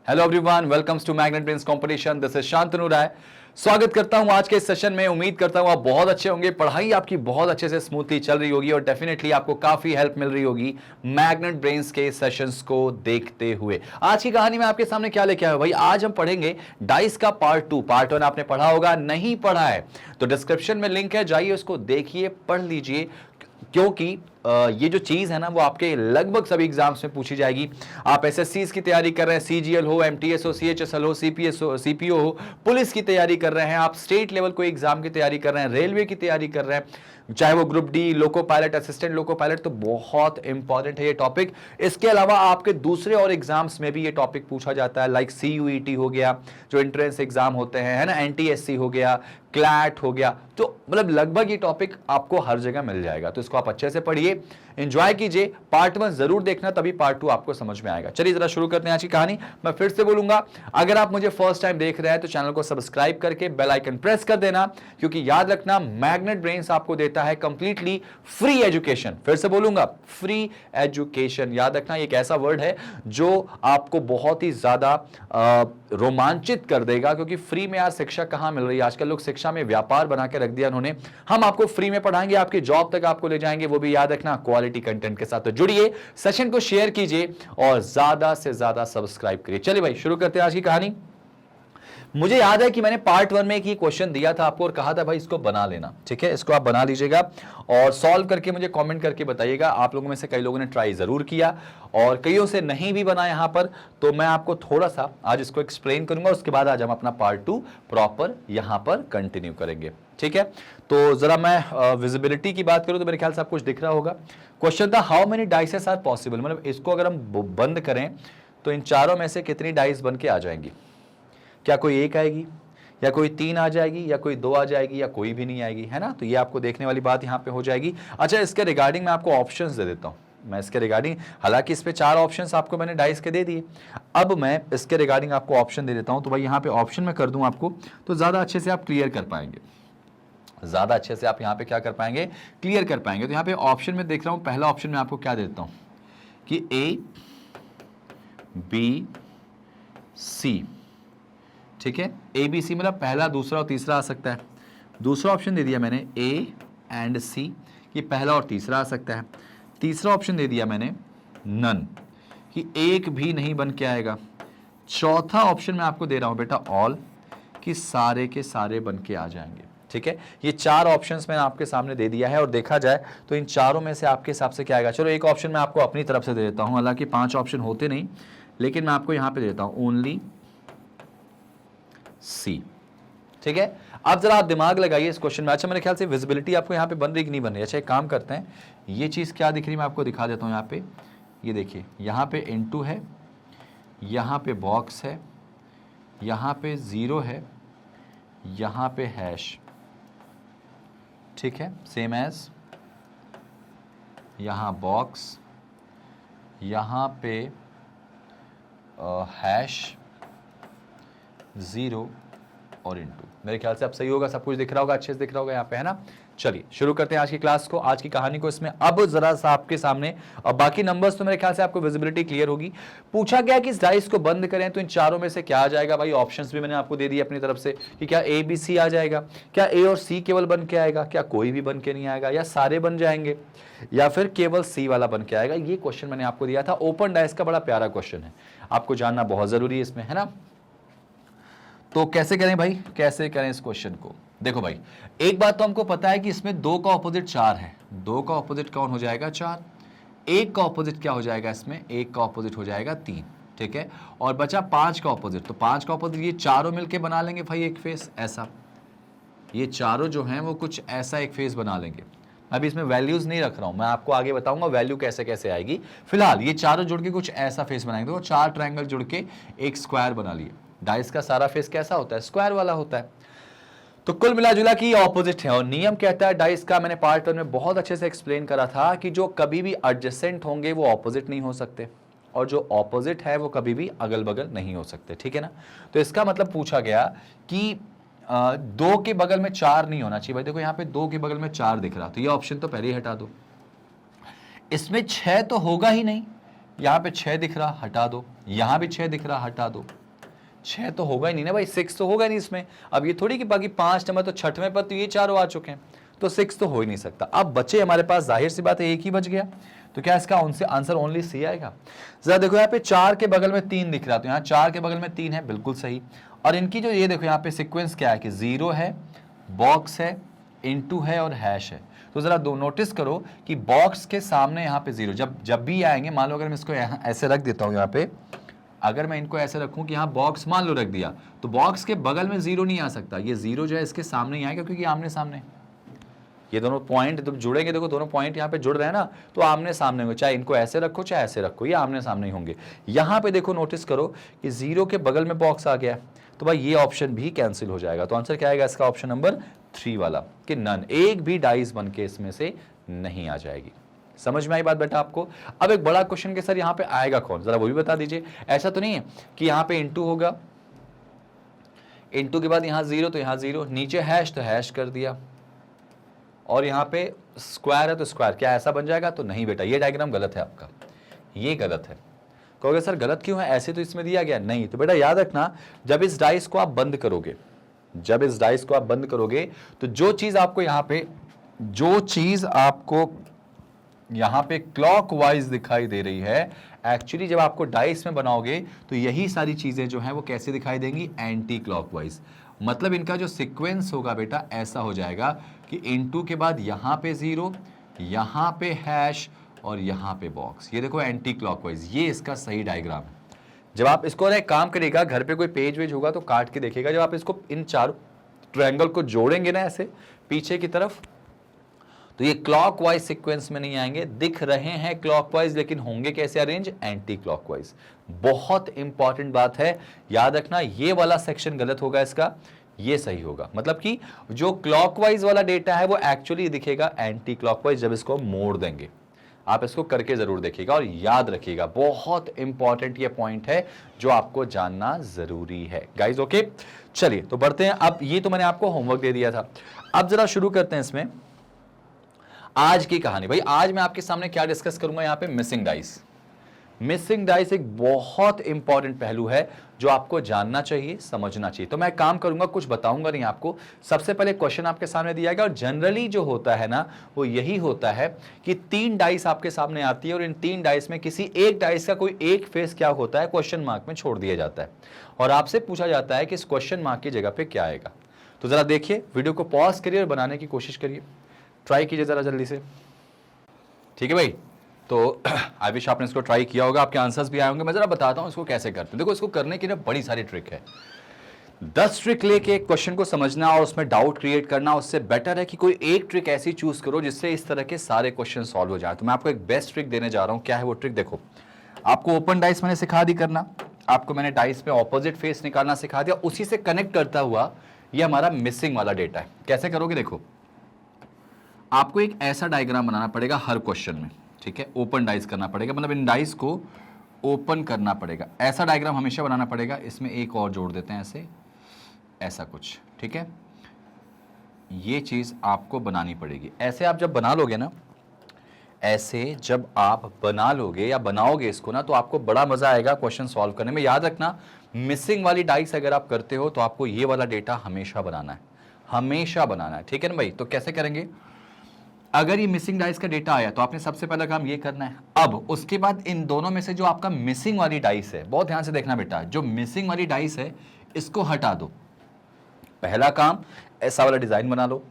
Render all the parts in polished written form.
Hello everyone, welcomes to Magnet Brains competition. This is Shantanu Rai. स्वागत करता हूं आज के इस सेशन में। उम्मीद करता हूं आप बहुत अच्छे होंगे, पढ़ाई आपकी बहुत अच्छे से स्मूथली चल रही होगी और डेफिनेटली आपको काफी हेल्प मिल रही होगी मैग्नेट ब्रेन्स के सेशंस को देखते हुए। आज की कहानी में आपके सामने क्या लेके आया भाई, आज हम पढ़ेंगे डाइस का पार्ट 2। पार्ट 1 आपने पढ़ा होगा, नहीं पढ़ा है तो डिस्क्रिप्शन में लिंक है, जाइए उसको देखिए, पढ़ लीजिए, क्योंकि ये जो चीज है ना वो आपके लगभग सभी एग्जाम्स में पूछी जाएगी। आप एसएससी की तैयारी कर रहे हैं, सीजीएल हो, एमटीएस हो, सीएचएसएल हो, सीपीएस हो, सीपीओ हो, पुलिस की तैयारी कर रहे हैं, आप स्टेट लेवल कोई एग्जाम की तैयारी कर रहे हैं, रेलवे की तैयारी कर रहे हैं, चाहे वो group D, loco pilot, assistant loco pilot, तो बहुत इंपॉर्टेंट है ये टॉपिक। इसके अलावा आपके दूसरे और एग्जाम्स में भी ये टॉपिक पूछा जाता है, लाइक सीयूईटी हो गया, जो एंट्रेंस एग्जाम होते हैं, है ना, एनटीएससी हो गया, क्लैट हो गया, तो मतलब लगभग ये टॉपिक आपको हर जगह मिल जाएगा। तो इसको आप अच्छे से पढ़िए, एंजॉय कीजिए। पार्ट 1 जरूर देखना, तभी पार्ट 2 आपको समझ में आएगा। चलिए जरा शुरू करते हैं आज की कहानी। मैं फिर से बोलूंगा, अगर आप मुझे फर्स्ट टाइम देख रहे हैं तो चैनल को सब्सक्राइब करके बेल आइकन प्रेस कर देना, क्योंकि याद रखना मैग्नेट ब्रेन्स आपको देता है कंप्लीटली फ्री एजुकेशन। फिर से बोलूंगा, फ्री एजुकेशन। याद रखना ये एक ऐसा वर्ड है जो आपको बहुत ही ज्यादा रोमांचित कर देगा, क्योंकि फ्री में यार शिक्षा कहां मिल रही है। आजकल लोग शिक्षा में व्यापार बना के रख दिया उन्होंने। हम आपको फ्री में पढ़ाएंगे, आपकी जॉब तक आपको ले जाएंगे, वो भी याद रखना क्वालिटी कंटेंट के साथ। तो जुड़िए, सेशन को शेयर कीजिए और ज्यादा से ज्यादा सब्सक्राइब करिए। चलिए भाई शुरू करते हैं आज की कहानी। मुझे याद है कि मैंने पार्ट 1 में एक ही क्वेश्चन दिया था आपको और कहा था भाई इसको बना लेना, ठीक है। इसको आप बना लीजिएगा और सॉल्व करके मुझे कमेंट करके बताइएगा। आप लोगों में से कई लोगों ने ट्राई जरूर किया और कईयों से नहीं भी बना यहाँ पर, तो मैं आपको थोड़ा सा आज इसको एक्सप्लेन करूंगा, उसके बाद आज हम अपना पार्ट 2 प्रॉपर यहाँ पर कंटिन्यू करेंगे, ठीक है। तो जरा मैं विजिबिलिटी की बात करूं तो मेरे ख्याल से आपको कुछ दिख रहा होगा। क्वेश्चन था how many dices are possible, मतलब इसको अगर हम बंद करें तो इन चारों में से कितनी डाइस बन के आ जाएंगी। क्या कोई एक आएगी, या कोई 3 आ जाएगी, या कोई 2 आ जाएगी, या कोई भी नहीं आएगी, है ना। तो ये आपको देखने वाली बात यहाँ पे हो जाएगी। अच्छा, इसके रिगार्डिंग मैं आपको ऑप्शंस दे देता हूँ। मैं इसके रिगार्डिंग, हालांकि इस पे 4 ऑप्शंस आपको मैंने डाइस के दे दिए, अब मैं इसके रिगार्डिंग आपको ऑप्शन दे देता हूँ। तो भाई यहाँ पे ऑप्शन में कर दूं आपको, तो ज्यादा अच्छे से आप क्लियर कर पाएंगे, ज्यादा अच्छे से आप यहाँ पे क्या कर पाएंगे, क्लियर कर पाएंगे। तो यहाँ पे ऑप्शन में देख रहा हूँ, पहला ऑप्शन में आपको क्या दे देता हूँ कि ए बी सी, ठीक है। ए बी सी मतलब पहला, दूसरा और तीसरा आ सकता है। दूसरा ऑप्शन दे दिया मैंने ए एंड सी, कि पहला और तीसरा आ सकता है। तीसरा ऑप्शन दे दिया मैंने नन, कि एक भी नहीं बन के आएगा। चौथा ऑप्शन मैं आपको दे रहा हूं बेटा ऑल, कि सारे के सारे बन के आ जाएंगे, ठीक है। ये 4 ऑप्शंस मैंने आपके सामने दे दिया है और देखा जाए तो इन चारों में से आपके हिसाब से क्या आएगा। चलो एक ऑप्शन मैं आपको अपनी तरफ से दे देता हूं, हालांकि 5 ऑप्शन होते नहीं, लेकिन मैं आपको यहां पे देता हूं ओनली सी, ठीक है। अब जरा आप दिमाग लगाइए इस क्वेश्चन में। अच्छा, मेरे ख्याल से विजिबिलिटी आपको यहाँ पे बन रही कि नहीं बन रही। अच्छा, एक काम करते हैं, ये चीज क्या दिख रही है मैं आपको दिखा देता हूँ। यहाँ पे ये देखिए, यहाँ पे इनटू है, यहाँ पे बॉक्स है, यहाँ पे 0 है, यहाँ पे हैश, ठीक है, सेम एज यहाँ बॉक्स, यहाँ पे हैश, 0 और इनटू। मेरे ख्याल से अब सही होगा, सब कुछ दिख रहा होगा, अच्छे से दिख रहा होगा यहाँ पे, है ना। चलिए शुरू करते हैं आज की क्लास को, आज की कहानी को। इसमें अब जरा सा आपके सामने, और बाकी नंबर्स तो मेरे ख्याल से आपको विजिबिलिटी क्लियर होगी। पूछा गया कि इस डाइस को बंद करें तो इन चारों में से क्या आ जाएगा। भाई ऑप्शंस भी मैंने आपको दे दिए अपनी तरफ से, कि क्या ए बी सी आ जाएगा, क्या ए और सी केवल बन के आएगा, क्या कोई भी बन के नहीं आएगा, या सारे बन जाएंगे, या फिर केवल सी वाला बन के आएगा। ये क्वेश्चन मैंने आपको दिया था। ओपन डाइस का बड़ा प्यारा क्वेश्चन है, आपको जानना बहुत जरूरी है इसमें, है ना। तो कैसे करें भाई, कैसे करें इस क्वेश्चन को। देखो भाई, एक बात तो हमको पता है कि इसमें 2 का ऑपोजिट 4 है। 2 का ऑपोजिट कौन हो जाएगा, 4। 1 का ऑपोजिट क्या हो जाएगा इसमें, 1 का ऑपोजिट हो जाएगा 3, ठीक है। और बचा 5 का ऑपोजिट, तो 5 का ऑपोजिट ये चारों मिलके बना लेंगे भाई एक फेस ऐसा। ये चारों जो हैं वो कुछ ऐसा एक फेस बना लेंगे। अभी इसमें वैल्यूज नहीं रख रहा हूं, मैं आपको आगे बताऊंगा वैल्यू कैसे कैसे आएगी। फिलहाल ये चारों जुड़ के कुछ ऐसा फेस बनाएंगे। तो 4 ट्रायंगल जुड़ के एक स्क्वायर बना लिए। डाइस का सारा फेस कैसा होता है, स्क्वायर वाला होता है। तो कुल मिला जुला कि ऑपोजिट है, और नियम कहता है डाइस का, मैंने पार्ट 1 में बहुत अच्छे से एक्सप्लेन करा था कि जो कभी भी एडजेसेंट होंगे वो ऑपोजिट नहीं हो सकते, और जो ऑपोजिट है वो कभी भी अगल बगल नहीं हो सकते, ठीक है ना। तो इसका मतलब पूछा गया कि 2 के बगल में 4 नहीं होना चाहिए। भाई देखो यहाँ पे 2 के बगल में 4 दिख रहा, तो ये ऑप्शन तो पहले ही हटा दो। इसमें 6 तो होगा ही नहीं, यहाँ पे 6 दिख रहा, हटा दो, यहाँ भी 6 दिख रहा, हटा दो। 6 तो होगा ही नहीं ना भाई, 6 तो होगा नहीं इसमें। अब ये थोड़ी कि बाकी 5 नंबर तो छठवें पर तो ये चारों आ चुके हैं, तो 6 तो हो ही नहीं सकता। अब बचे हमारे पास, जाहिर सी बात है एक ही बच गया, तो क्या इसका आंसर ओनली सी आएगा। जरा देखो यहाँ पे 4 के बगल में 3 दिख रहा, तो यहाँ 4 के बगल में 3 है, बिल्कुल सही। और इनकी जो ये देखो यहाँ पे सीक्वेंस क्या है कि 0 है, बॉक्स है, इनटू है और हैश है। तो जरा दो नोटिस करो कि बॉक्स के सामने यहाँ पे 0 जब भी आएंगे, मान लो अगर मैं इसको यहाँ ऐसे रख देता हूँ, यहाँ पे अगर मैं इनको ऐसे रखूं कि यहाँ बॉक्स मान लो रख दिया, तो बॉक्स के बगल में 0 नहीं आ सकता, ये 0 जो है इसके सामने ही आएगा, क्योंकि आमने सामने ये दोनों पॉइंट जब जुड़ेंगे, देखो दोनों पॉइंट यहाँ पे जुड़ रहे हैं ना, तो आमने सामने होंगे, चाहे इनको ऐसे रखो चाहे ऐसे रखो, ये आमने सामने ही होंगे। यहाँ पे देखो नोटिस करो कि 0 के बगल में बॉक्स आ गया, तो भाई ये ऑप्शन भी कैंसिल हो जाएगा। तो आंसर क्या आएगा इसका, ऑप्शन नंबर 3 वाला, कि नन, एक भी डाइस बन के इसमें से नहीं आ जाएगी। समझ में आई बात बेटा आपको। अब एक बड़ा क्वेश्चन के सर यहाँ पे आएगा कौन, जरा वो भी बता दीजिए। ऐसा तो नहीं है कि यहाँ पे इंटू होगा, इंटू के बाद यहाँ 0 तो यहाँ 0, नीचे हैश तो हैश कर दिया, और यहाँ पे स्क्वायर है तो स्क्वायर, क्या ऐसा बन जाएगा? तो नहीं बेटा, ये डायग्राम गलत है आपका, ये गलत है। कहोगे सर गलत क्यों है, ऐसे तो इसमें दिया गया नहीं। तो बेटा याद रखना, जब इस डाइस को आप बंद करोगे, जब इस डाइस को आप बंद करोगे, तो जो चीज आपको यहाँ पे, जो चीज आपको यहाँ पे क्लॉकवाइज दिखाई दे रही है, एक्चुअली जब आपको डाइस में बनाओगे तो यही सारी चीजें जो हैं वो कैसे दिखाई देंगी, एंटी क्लॉकवाइज। मतलब इनका जो सीक्वेंस होगा बेटा ऐसा हो जाएगा कि इनटू के बाद यहाँ पे 0, यहाँ पे हैश और यहाँ पे बॉक्स। ये देखो एंटी क्लॉकवाइज, ये इसका सही डायग्राम है। जब आप इसको एक काम करेगा, घर पे कोई पेज वेज होगा तो काट के देखेगा, जब आप इसको इन चारों ट्रायंगल को जोड़ेंगे ना ऐसे पीछे की तरफ, तो ये क्लॉकवाइज सीक्वेंस में नहीं आएंगे, दिख रहे हैं क्लॉकवाइज लेकिन होंगे कैसे अरेंज, एंटी क्लॉकवाइज। बहुत इंपॉर्टेंट बात है, याद रखना, ये वाला सेक्शन गलत होगा इसका, ये सही होगा। मतलब कि जो क्लॉकवाइज वाला डेटा है वो एक्चुअली दिखेगा एंटी क्लॉकवाइज जब इसको मोड़ देंगे। आप इसको करके जरूर देखिएगा और याद रखिएगा, बहुत इंपॉर्टेंट ये पॉइंट है जो आपको जानना जरूरी है गाइज। ओके चलिए तो बढ़ते हैं। अब ये तो मैंने आपको होमवर्क दे दिया था, अब जरा शुरू करते हैं इसमें आज की कहानी। भाई आज मैं आपके सामने क्या डिस्कस करूंगा, यहाँ पे मिसिंग डाइस। मिसिंग डाइस एक बहुत इंपॉर्टेंट पहलू है जो आपको जानना चाहिए, समझना चाहिए। तो मैं काम करूंगा, कुछ बताऊंगा नहीं आपको। सबसे पहले क्वेश्चन आपके सामने दिया गया और जनरली जो होता है ना वो यही होता है कि 3 डाइस आपके सामने आती है और इन 3 डाइस में किसी एक डाइस का कोई एक फेस क्या होता है, क्वेश्चन मार्क में छोड़ दिया जाता है और आपसे पूछा जाता है कि इस क्वेश्चन मार्क की जगह पे क्या आएगा। तो जरा देखिए, वीडियो को पॉज करिए और बनाने की कोशिश करिए, ट्राई कीजिए जरा जल्दी से, ठीक है भाई। तो आई विश आपने इसको ट्राई किया होगा, आपके आंसर्स भी आए होंगे। मैं जरा बताता हूं इसको कैसे करते हैं। देखो इसको करने की ना बड़ी सारी ट्रिक है। 10 ट्रिक लेके एक क्वेश्चन को समझना और उसमें डाउट क्रिएट करना, उससे बेटर है कि कोई एक ट्रिक ऐसी चूज करो जिससे इस तरह के सारे क्वेश्चन सॉल्व हो जाए। तो मैं आपको एक बेस्ट ट्रिक देने जा रहा हूं। क्या है वो ट्रिक, देखो आपको ओपन डाइस मैंने सिखा दी करना, आपको मैंने डाइस में ऑपोजिट फेस निकालना सिखा दिया, उसी से कनेक्ट करता हुआ ये हमारा मिसिंग वाला डेटा है। कैसे करोगे, देखो आपको एक ऐसा डायग्राम बनाना पड़ेगा हर क्वेश्चन में, ठीक है। ओपन डाइस करना पड़ेगा, मतलब इन डाइस को ओपन करना पड़ेगा। ऐसा डायग्राम हमेशा बनाना पड़ेगा। इसमें एक और जोड़ देते हैं ऐसे, ऐसा कुछ, ठीक है। ये चीज आपको बनानी पड़ेगी। ऐसे आप जब बना लोगे ना, ऐसे जब आप बना लोगे या बनाओगे इसको ना, तो आपको बड़ा मजा आएगा क्वेश्चन सॉल्व करने में। याद रखना, मिसिंग वाली डाइस अगर आप करते हो तो आपको ये वाला डेटा हमेशा बनाना है, हमेशा बनाना है, ठीक है ना भाई। तो कैसे करेंगे, अगर ये मिसिंग डाइस का डेटा आया तो आपने सबसे पहला काम ये करना है। अब उसके बाद इन दोनों में से जो आपका मिसिंग वाली डाइस है, बहुत ध्यान से देखना बेटा, जो मिसिंग वाली डाइस है इसको हटा दो। पहला काम ऐसा वाला डिजाइन बना लो।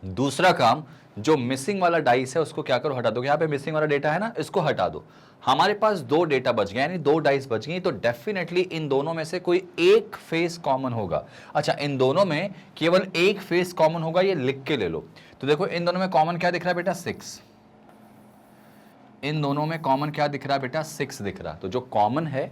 दूसरा काम, जो मिसिंग वाला डाइस है उसको क्या करो, हटा दो। यहाँ पे मिसिंग वाला डेटा है ना, इसको हटा दो। हमारे पास 2 डेटा बच गए, यानी 2 डाइस बच गई, तो डेफिनेटली इन दोनों में से कोई एक फेस कॉमन होगा। अच्छा, इन दोनों में केवल एक फेस कॉमन होगा, ये लिख के ले लो। तो देखो इन दोनों में कॉमन क्या दिख रहा है बेटा, 6। इन दोनों में कॉमन क्या दिख रहा है बेटा, 6 दिख रहा है। तो जो कॉमन है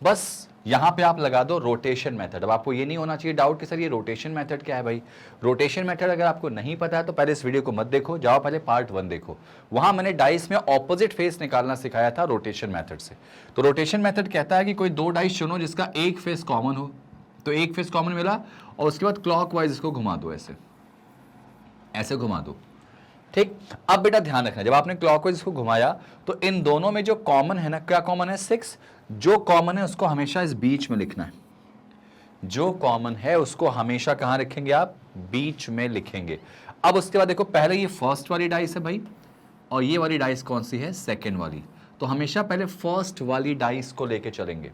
बस यहां पे आप लगा दो रोटेशन मेथड। अब आपको ये नहीं होना चाहिए डाउट कि सर ये रोटेशन मेथड क्या है। भाई रोटेशन मेथड अगर आपको नहीं पता है तो पहले इस वीडियो को मत देखो, जाओ पहले पार्ट 1 देखो। वहां मैंने डाइस में ऑपोजिट फेस निकालना सिखाया था रोटेशन मेथड से। तो रोटेशन मेथड कहता है कि कोई 2 डाइस चुनो जिसका एक फेस कॉमन हो। तो एक फेस कॉमन मिला और उसके बाद क्लॉकवाइज इसको घुमा दो, ऐसे ऐसे घुमा दो। ठीक, अब बेटा ध्यान रखना, जब आपने क्लॉकवाइज इसको घुमाया तो इन दोनों में जो कॉमन है ना, क्या कॉमन है? 6। जो कॉमन है उसको हमेशा इस बीच में लिखना है, जो कॉमन है उसको हमेशा कहां रखेंगे आप? बीच में लिखेंगे। अब उसके बाद देखो, पहले ये फर्स्ट वाली डाइस है भाई, और ये वाली डाइस कौन सी है? सेकेंड वाली। तो हमेशा पहले फर्स्ट वाली डाइस को लेके चलेंगे,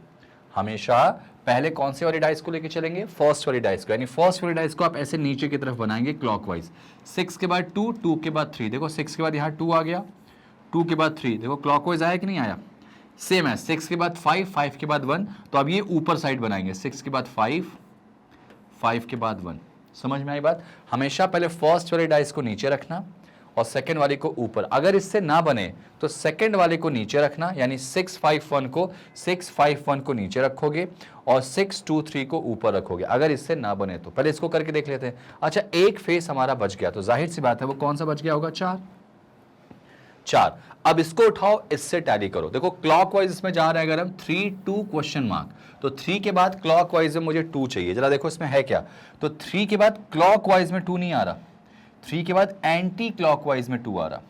हमेशा पहले कौन सी वाली डाइस को लेके चलेंगे? फर्स्ट वाली डाइस को। यानी फर्स्ट वाली डाइस को आप ऐसे नीचे की तरफ बनाएंगे क्लॉकवाइज। 6 के बाद 2, 2 के बाद 3, देखो 6 के बाद यहाँ 2 आ गया, 2 के बाद 3, देखो क्लॉकवाइज आया कि नहीं आया? सेम है, 6 के बाद 5, 5 के बाद 1, तो अब ये ऊपर साइड बनाएंगे, 6 के बाद 5, 5 के बाद 1। समझ में आई बात? हमेशा पहले फर्स्ट वाली डाइस को नीचे रखना और सेकंड वाली को ऊपर। अगर इससे ना बने तो सेकंड वाले को नीचे रखना, यानी 651 को नीचे रखोगे और 623 को ऊपर रखोगे। अगर इससे ना बने तो पहले इसको करके देख लेते हैं। अच्छा, एक फेस हमारा बच गया, तो जाहिर सी बात है वो कौन सा बच गया होगा? 4। अब इसको उठाओ, इससे टैली करो। देखो क्लॉकवाइज इसमें जा रहा है अगर हम 3 2 क्वेश्चन मार्क, तो 3 के बाद क्लॉकवाइज में मुझे 2 चाहिए। जरा देखो इसमें है क्या, तो 3 के बाद क्लॉकवाइज में 2 नहीं आ रहा, 3 के बाद एंटी क्लॉकवाइज में 2 आ रहा।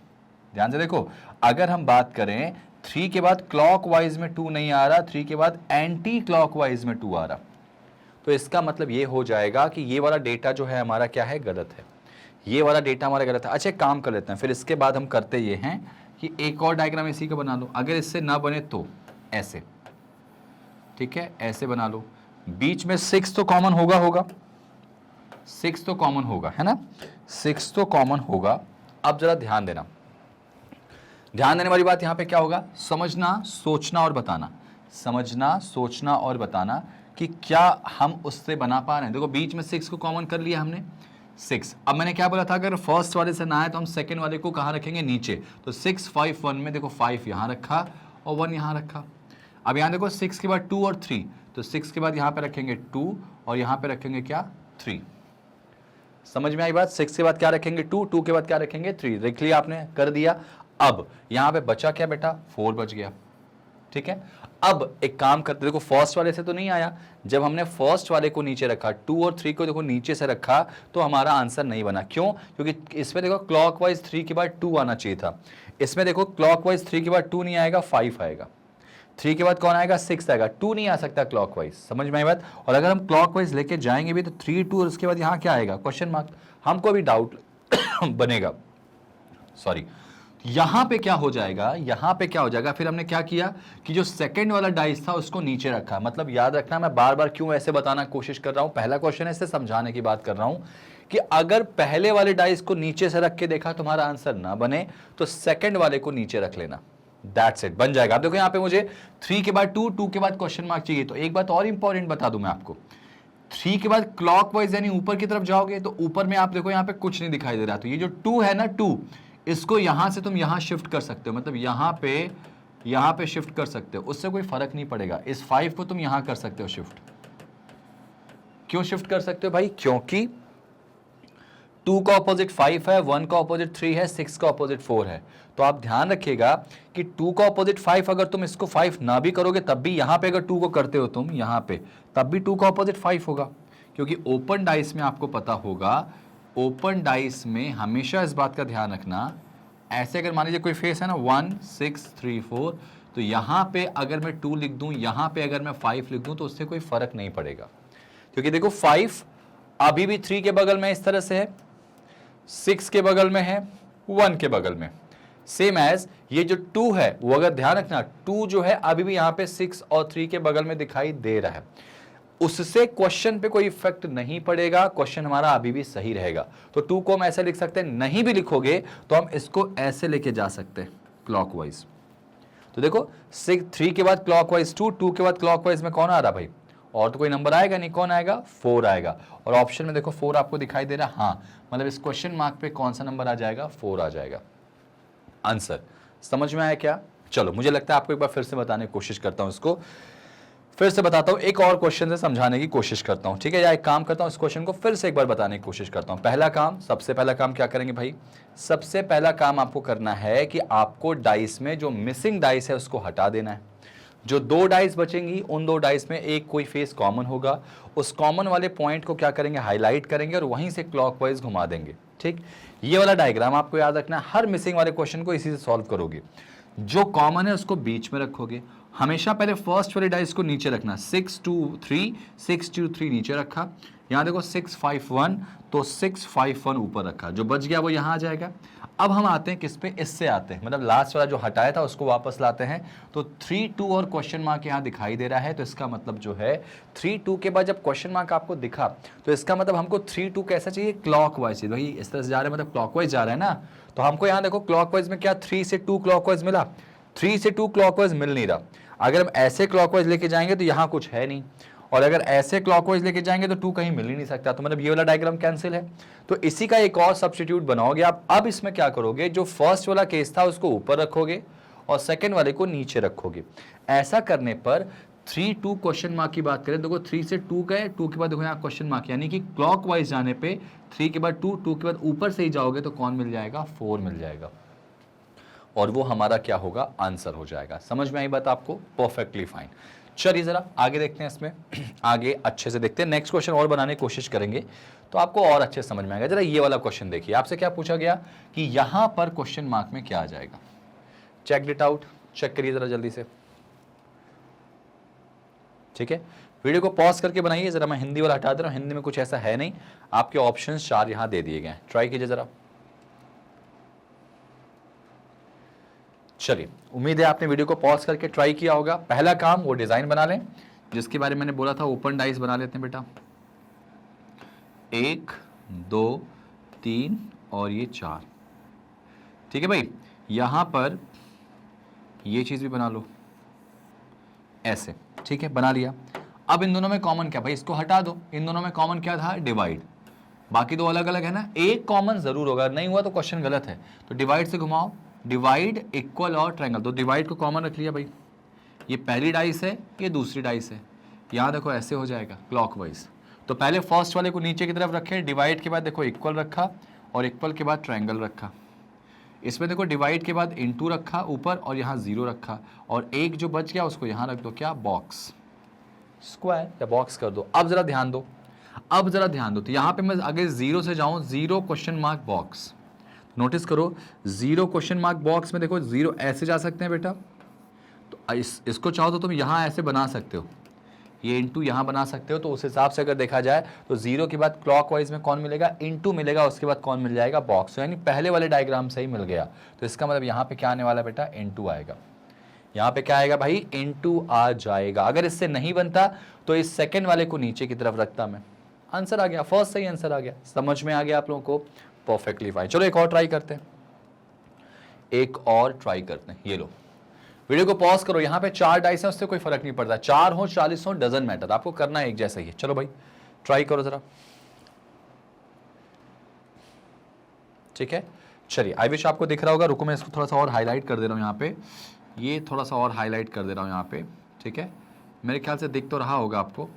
ध्यान से देखो, अगर हम बात करें 3 के बाद क्लॉकवाइज में 2 नहीं आ रहा, 3 के बाद एंटी क्लॉकवाइज में 2 आ रहा, तो इसका मतलब ये हो जाएगा कि ये वाला डेटा जो है हमारा क्या है? गलत है। ये वाला डेटा हमारा गलत है। अच्छा, एक काम कर लेते हैं, फिर इसके बाद हम करते ये हैं कि एक और डायग्राम इसी का बना लो। अगर इससे ना बने तो ऐसे, ठीक है, ऐसे बना लो। बीच में 6 तो कॉमन होगा 6 तो कॉमन होगा, है ना? 6 तो कॉमन होगा। अब जरा ध्यान देना, ध्यान देने वाली बात यहां पे क्या होगा? समझना, सोचना और बताना। समझना, सोचना और बताना कि क्या हम उससे बना पा रहे हैं। देखो बीच में 6 को कॉमन कर लिया हमने, 6। अब मैंने क्या बोला था, अगर फर्स्ट वाले से ना आए तो हम सेकंड वाले को कहाँ रखेंगे? नीचे। तो 651 में देखो 5 यहाँ रखा और 1 यहाँ रखा। अब यहाँ देखो 6 के बाद 2 और 3, तो 6 के बाद यहाँ पे रखेंगे 2 और यहाँ पे रखेंगे क्या? 3। समझ में आई बात? 6 के बाद क्या रखेंगे? 2, 2 के बाद क्या रखेंगे? 3। देख लिया आपने, कर दिया। अब यहाँ पे बचा क्या बेटा? 4 बच गया, ठीक है। अब एक काम करते, देखो फर्स्ट वाले से तो नहीं आया, जब हमने फर्स्ट वाले को नीचे रखा, 2 और 3 को देखो नीचे से रखा, तो हमारा आंसर नहीं बना। क्यों? क्योंकि इसमें देखो क्लॉकवाइज 3 के बाद 2 आना चाहिए था, इसमें देखो क्लॉकवाइज 3 के बाद 2 नहीं आएगा, 5 आएगा। 3 के बाद कौन आएगा? 6 आएगा, 2 नहीं आ सकता क्लॉकवाइज। समझ में आई बात? और अगर हम क्लॉकवाइज लेके जाएंगे भी तो 3 2 और उसके बाद यहाँ क्या आएगा? Question mark. हमको भी डाउट बनेगा, सॉरी। यहां पे क्या हो जाएगा? यहां पे क्या हो जाएगा? फिर हमने क्या किया कि जो सेकंड वाला डाइस था उसको नीचे रखा। मतलब याद रखना, मैं बार बार क्यों ऐसे बताना कोशिश कर रहा हूं, पहला क्वेश्चन है इससे समझाने की बात कर रहा हूं कि अगर पहले वाले डाइस को नीचे से रख के देखा तुम्हारा आंसर ना बने तो सेकंड वाले को नीचे रख लेना, दैट्स इट, बन जाएगा। अब देखो यहाँ पे मुझे 3 के बाद 2, 2 के बाद क्वेश्चन मार्क चाहिए। तो एक बात और इंपॉर्टेंट बता दूं मैं आपको, 3 के बाद क्लॉकवाइज यानी ऊपर की तरफ जाओगे तो ऊपर में आप देखो यहाँ पे कुछ नहीं दिखाई दे रहा, तो ये जो 2 है ना, 2 इसको यहां से तुम यहां शिफ्ट कर सकते हो, मतलब यहां पे शिफ्ट कर सकते हो, उससे कोई फर्क नहीं पड़ेगा। इस 5 को तुम यहां कर सकते हो शिफ्ट। क्यों शिफ्ट कर सकते हो भाई? क्योंकि 2 का ऑपोजिट 5 है, 1 का ऑपोजिट 3 है, 6 का ऑपोजिट 4 है। तो आप ध्यान रखिएगा कि 2 का ऑपोजिट 5, अगर तुम इसको 5 ना भी करोगे तब भी यहां पे अगर 2 को करते हो तुम यहां पे, तब भी 2 का ऑपोजिट 5 होगा। क्योंकि ओपन डाइस में आपको पता होगा, ओपन डाइस में हमेशा इस बात का ध्यान रखना, ऐसे अगर मान लीजिए कोई फेस है ना 1 6 3 4, तो यहां पे अगर मैं 2 लिख दूं, यहां पे अगर मैं 5 लिख दूं तो उससे कोई फर्क नहीं पड़ेगा। क्योंकि देखो 5 अभी भी 3 के बगल में इस तरह से है, 6 के बगल में है, 1 के बगल में, सेम एज ये जो 2 है वो अगर ध्यान रखना, 2 जो है अभी भी यहां पे 6 और 3 के बगल में दिखाई दे रहा है, उससे क्वेश्चन पे कोई इफेक्ट नहीं पड़ेगा, क्वेश्चन हमारा अभी भी सही रहेगा। तो 2 को हम ऐसे लिख सकते हैं, नहीं भी लिखोगे तो हम इसको ऐसे लेके जा सकते हैं क्लॉकवाइज। तो देखो 3 के बाद क्लॉकवाइज 2, 2 के बाद क्लॉकवाइज में कौन आ रहा भाई? और तो कोई नंबर आएगा नहीं, कौन आएगा? 4 आएगा। और ऑप्शन में देखो 4 आपको दिखाई दे रहा है, हाँ, मतलब इस क्वेश्चन मार्क पे कौन सा नंबर आ जाएगा? 4 आ जाएगा आंसर। समझ में आया क्या? चलो मुझे लगता है आपको एक बार फिर से बताने की कोशिश करता हूं, इसको फिर से बताता हूं, एक और क्वेश्चन से समझाने की कोशिश करता हूं, ठीक है? या एक काम करता हूं, इस क्वेश्चन को फिर से एक बार बताने की कोशिश करता हूं। पहला काम, सबसे पहला काम क्या करेंगे भाई? सबसे पहला काम आपको करना है कि आपको डाइस में जो मिसिंग डाइस है उसको हटा देना है। जो 2 डाइस बचेंगी उन 2 डाइस में एक कोई फेस कॉमन होगा, उस कॉमन वाले पॉइंट को क्या करेंगे, हाईलाइट करेंगे और वहीं से क्लॉकवाइज घुमा देंगे। ठीक, ये वाला डायग्राम आपको याद रखना है, हर मिसिंग वाले क्वेश्चन को इसी से सॉल्व करोगे। जो कॉमन है उसको बीच में रखोगे, हमेशा पहले फर्स्ट वाले डाइस को नीचे रखना, 6 2 3 6 2 3 नीचे रखा, यहाँ देखो 6 5 1 तो 6 5 1 ऊपर रखा, जो बच गया वो यहाँ आ जाएगा। अब हम आते हैं किस पे, इससे आते हैं, मतलब लास्ट वाला जो हटाया था उसको वापस लाते हैं। तो 3 2 और क्वेश्चन मार्क यहाँ दिखाई दे रहा है, तो इसका मतलब जो है 3 2 के बाद जब क्वेश्चन मार्क आपको दिखा तो इसका मतलब हमको 3 2 कैसा चाहिए, क्लॉकवाइज चाहिए। भाई इस तरह से जा रहे हैं मतलब क्लॉकवाइज जा रहा है ना, तो हमको यहाँ देखो क्लॉकवाइज में क्या 3 से 2 क्लॉकवाइज मिला, 3 से 2 क्लॉकवाइज मिल नहीं रहा। अगर हम ऐसे क्लॉकवाइज लेके जाएंगे तो यहाँ कुछ है नहीं, और अगर ऐसे क्लॉकवाइज लेके जाएंगे तो 2 कहीं मिल ही नहीं सकता, तो मतलब ये वाला डायग्राम कैंसिल है। तो इसी का एक और सब्स्टिट्यूट बनाओगे आप। अब इसमें क्या करोगे, जो फर्स्ट वाला केस था उसको ऊपर रखोगे और सेकंड वाले को नीचे रखोगे। ऐसा करने पर 3 2 क्वेश्चन मार्क की बात करें, देखो 3 से 2 गए, 2 के बाद देखो यहाँ क्वेश्चन मार्क, यानी कि क्लॉकवाइज जाने पे 3 के बाद 2, 2 के बाद ऊपर से ही जाओगे तो कौन मिल जाएगा, 4 मिल जाएगा, और वो हमारा क्या होगा, आंसर हो जाएगा। समझ में आई बात आपको, परफेक्टली फाइन। चलिए जरा आगे देखते हैं, इसमें आगे अच्छे से देखते हैं, नेक्स्ट क्वेश्चन और बनाने की कोशिश करेंगे तो आपको और अच्छे से समझ में आएगा। जरा ये वाला क्वेश्चन देखिए, आपसे क्या पूछा गया कि यहां पर क्वेश्चन मार्क में क्या आ जाएगा, चेक इट आउट, चेक करिए जरा जल्दी से। ठीक है, वीडियो को पॉज करके बनाइए जरा, मैं हिंदी वाला हटा दे रहा हूं, हिंदी में कुछ ऐसा है नहीं, आपके ऑप्शन 4 यहां दे दिए गए हैं, ट्राई कीजिए जरा। चलिए, उम्मीद है आपने वीडियो को पॉज करके ट्राई किया होगा। पहला काम वो डिजाइन बना लें जिसके बारे में मैंने बोला था, ओपन डाइस बना लेते हैं बेटा, 1 2 3 और ये 4। ठीक है भाई, यहां पर ये चीज भी बना लो ऐसे। ठीक है, बना लिया। अब इन दोनों में कॉमन क्या, भाई इसको हटा दो, इन दोनों में कॉमन क्या था, डिवाइड, बाकी दो अलग अलग है ना, एक कॉमन जरूर होगा, नहीं हुआ तो क्वेश्चन गलत है। तो डिवाइड से घुमाओ, डिवाइड, इक्वल और ट्रायंगल, तो डिवाइड को कॉमन रख लिया भाई, ये पहली डाइस है, ये दूसरी डाइस है, यहाँ देखो ऐसे हो जाएगा क्लॉकवाइज। तो पहले फर्स्ट वाले को नीचे की तरफ रखे, डिवाइड के बाद देखो इक्वल रखा, और इक्वल के बाद ट्रायंगल रखा। इसमें देखो डिवाइड के बाद इनटू रखा ऊपर, और यहाँ 0 रखा, और एक जो बच गया उसको यहाँ रख दो, क्या, बॉक्स, स्क्वायर या बॉक्स कर दो। अब जरा ध्यान दो, अब जरा ध्यान दो, तो यहाँ पे मैं अगर 0 से जाऊँ, 0 क्वेश्चन मार्क बॉक्स, नोटिस करो 0 क्वेश्चन मार्क बॉक्स में देखो 0 ऐसे जा सकते हैं बेटा, तो इसको चाहो तो तुम यहाँ ऐसे बना सकते हो, ये इनटू यहाँ बना सकते हो। तो उस हिसाब से अगर देखा जाए तो 0 के बाद क्लॉकवाइज में कौन मिलेगा, इनटू मिलेगा, उसके बाद कौन मिल जाएगा, बॉक्स, यानी पहले वाले डायग्राम से ही मिल गया। तो इसका मतलब यहाँ पे क्या आने वाला बेटा, इनटू आएगा, यहाँ पे क्या आएगा भाई, इनटू आ जाएगा। अगर इससे नहीं बनता तो इस सेकेंड वाले को नीचे की तरफ रखता मैं, आंसर आ गया, फर्स्ट सही आंसर आ गया। समझ में आ गया आप लोगों को, परफेक्टली फाइन। चलो एक और ट्राई करते हैं, एक और ट्राई करते हैं। ये लो, वीडियो को पॉज करो, यहाँ पे 4 डाइस हैं, उससे कोई फर्क नहीं पड़ता, 4 हो 40 हो डजंट मैटर, आपको करना है एक जैसा ही है। चलो भाई ट्राई करो जरा, ठीक है। चलिए, आई विश आपको दिख रहा होगा, रुको मैं इसको थोड़ा सा और हाईलाइट कर दे रहा हूँ यहाँ पे, ये थोड़ा सा और हाईलाइट कर दे रहा हूँ यहाँ पे, ठीक है। मेरे ख्याल से दिख तो रहा होगा आपको,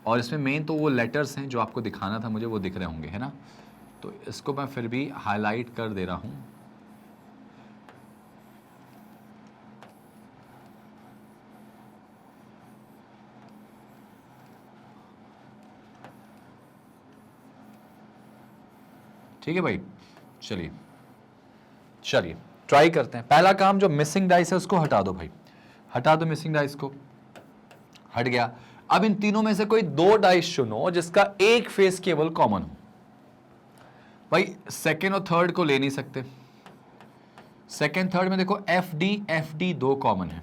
और इसमें मेन तो वो लेटर्स हैं जो आपको दिखाना था मुझे, वो दिख रहे होंगे, है ना। तो इसको मैं फिर भी हाईलाइट कर दे रहा हूं। ठीक है भाई, चलिए चलिए ट्राई करते हैं। पहला काम, जो मिसिंग डाइस है उसको हटा दो भाई, हटा दो मिसिंग डाइस को, हट गया। अब इन तीनों में से कोई 2 डाइस चुनो जिसका एक फेस केवल कॉमन हो। भाई सेकेंड और थर्ड को ले नहीं सकते, सेकेंड थर्ड में देखो एफ डी 2 कॉमन है,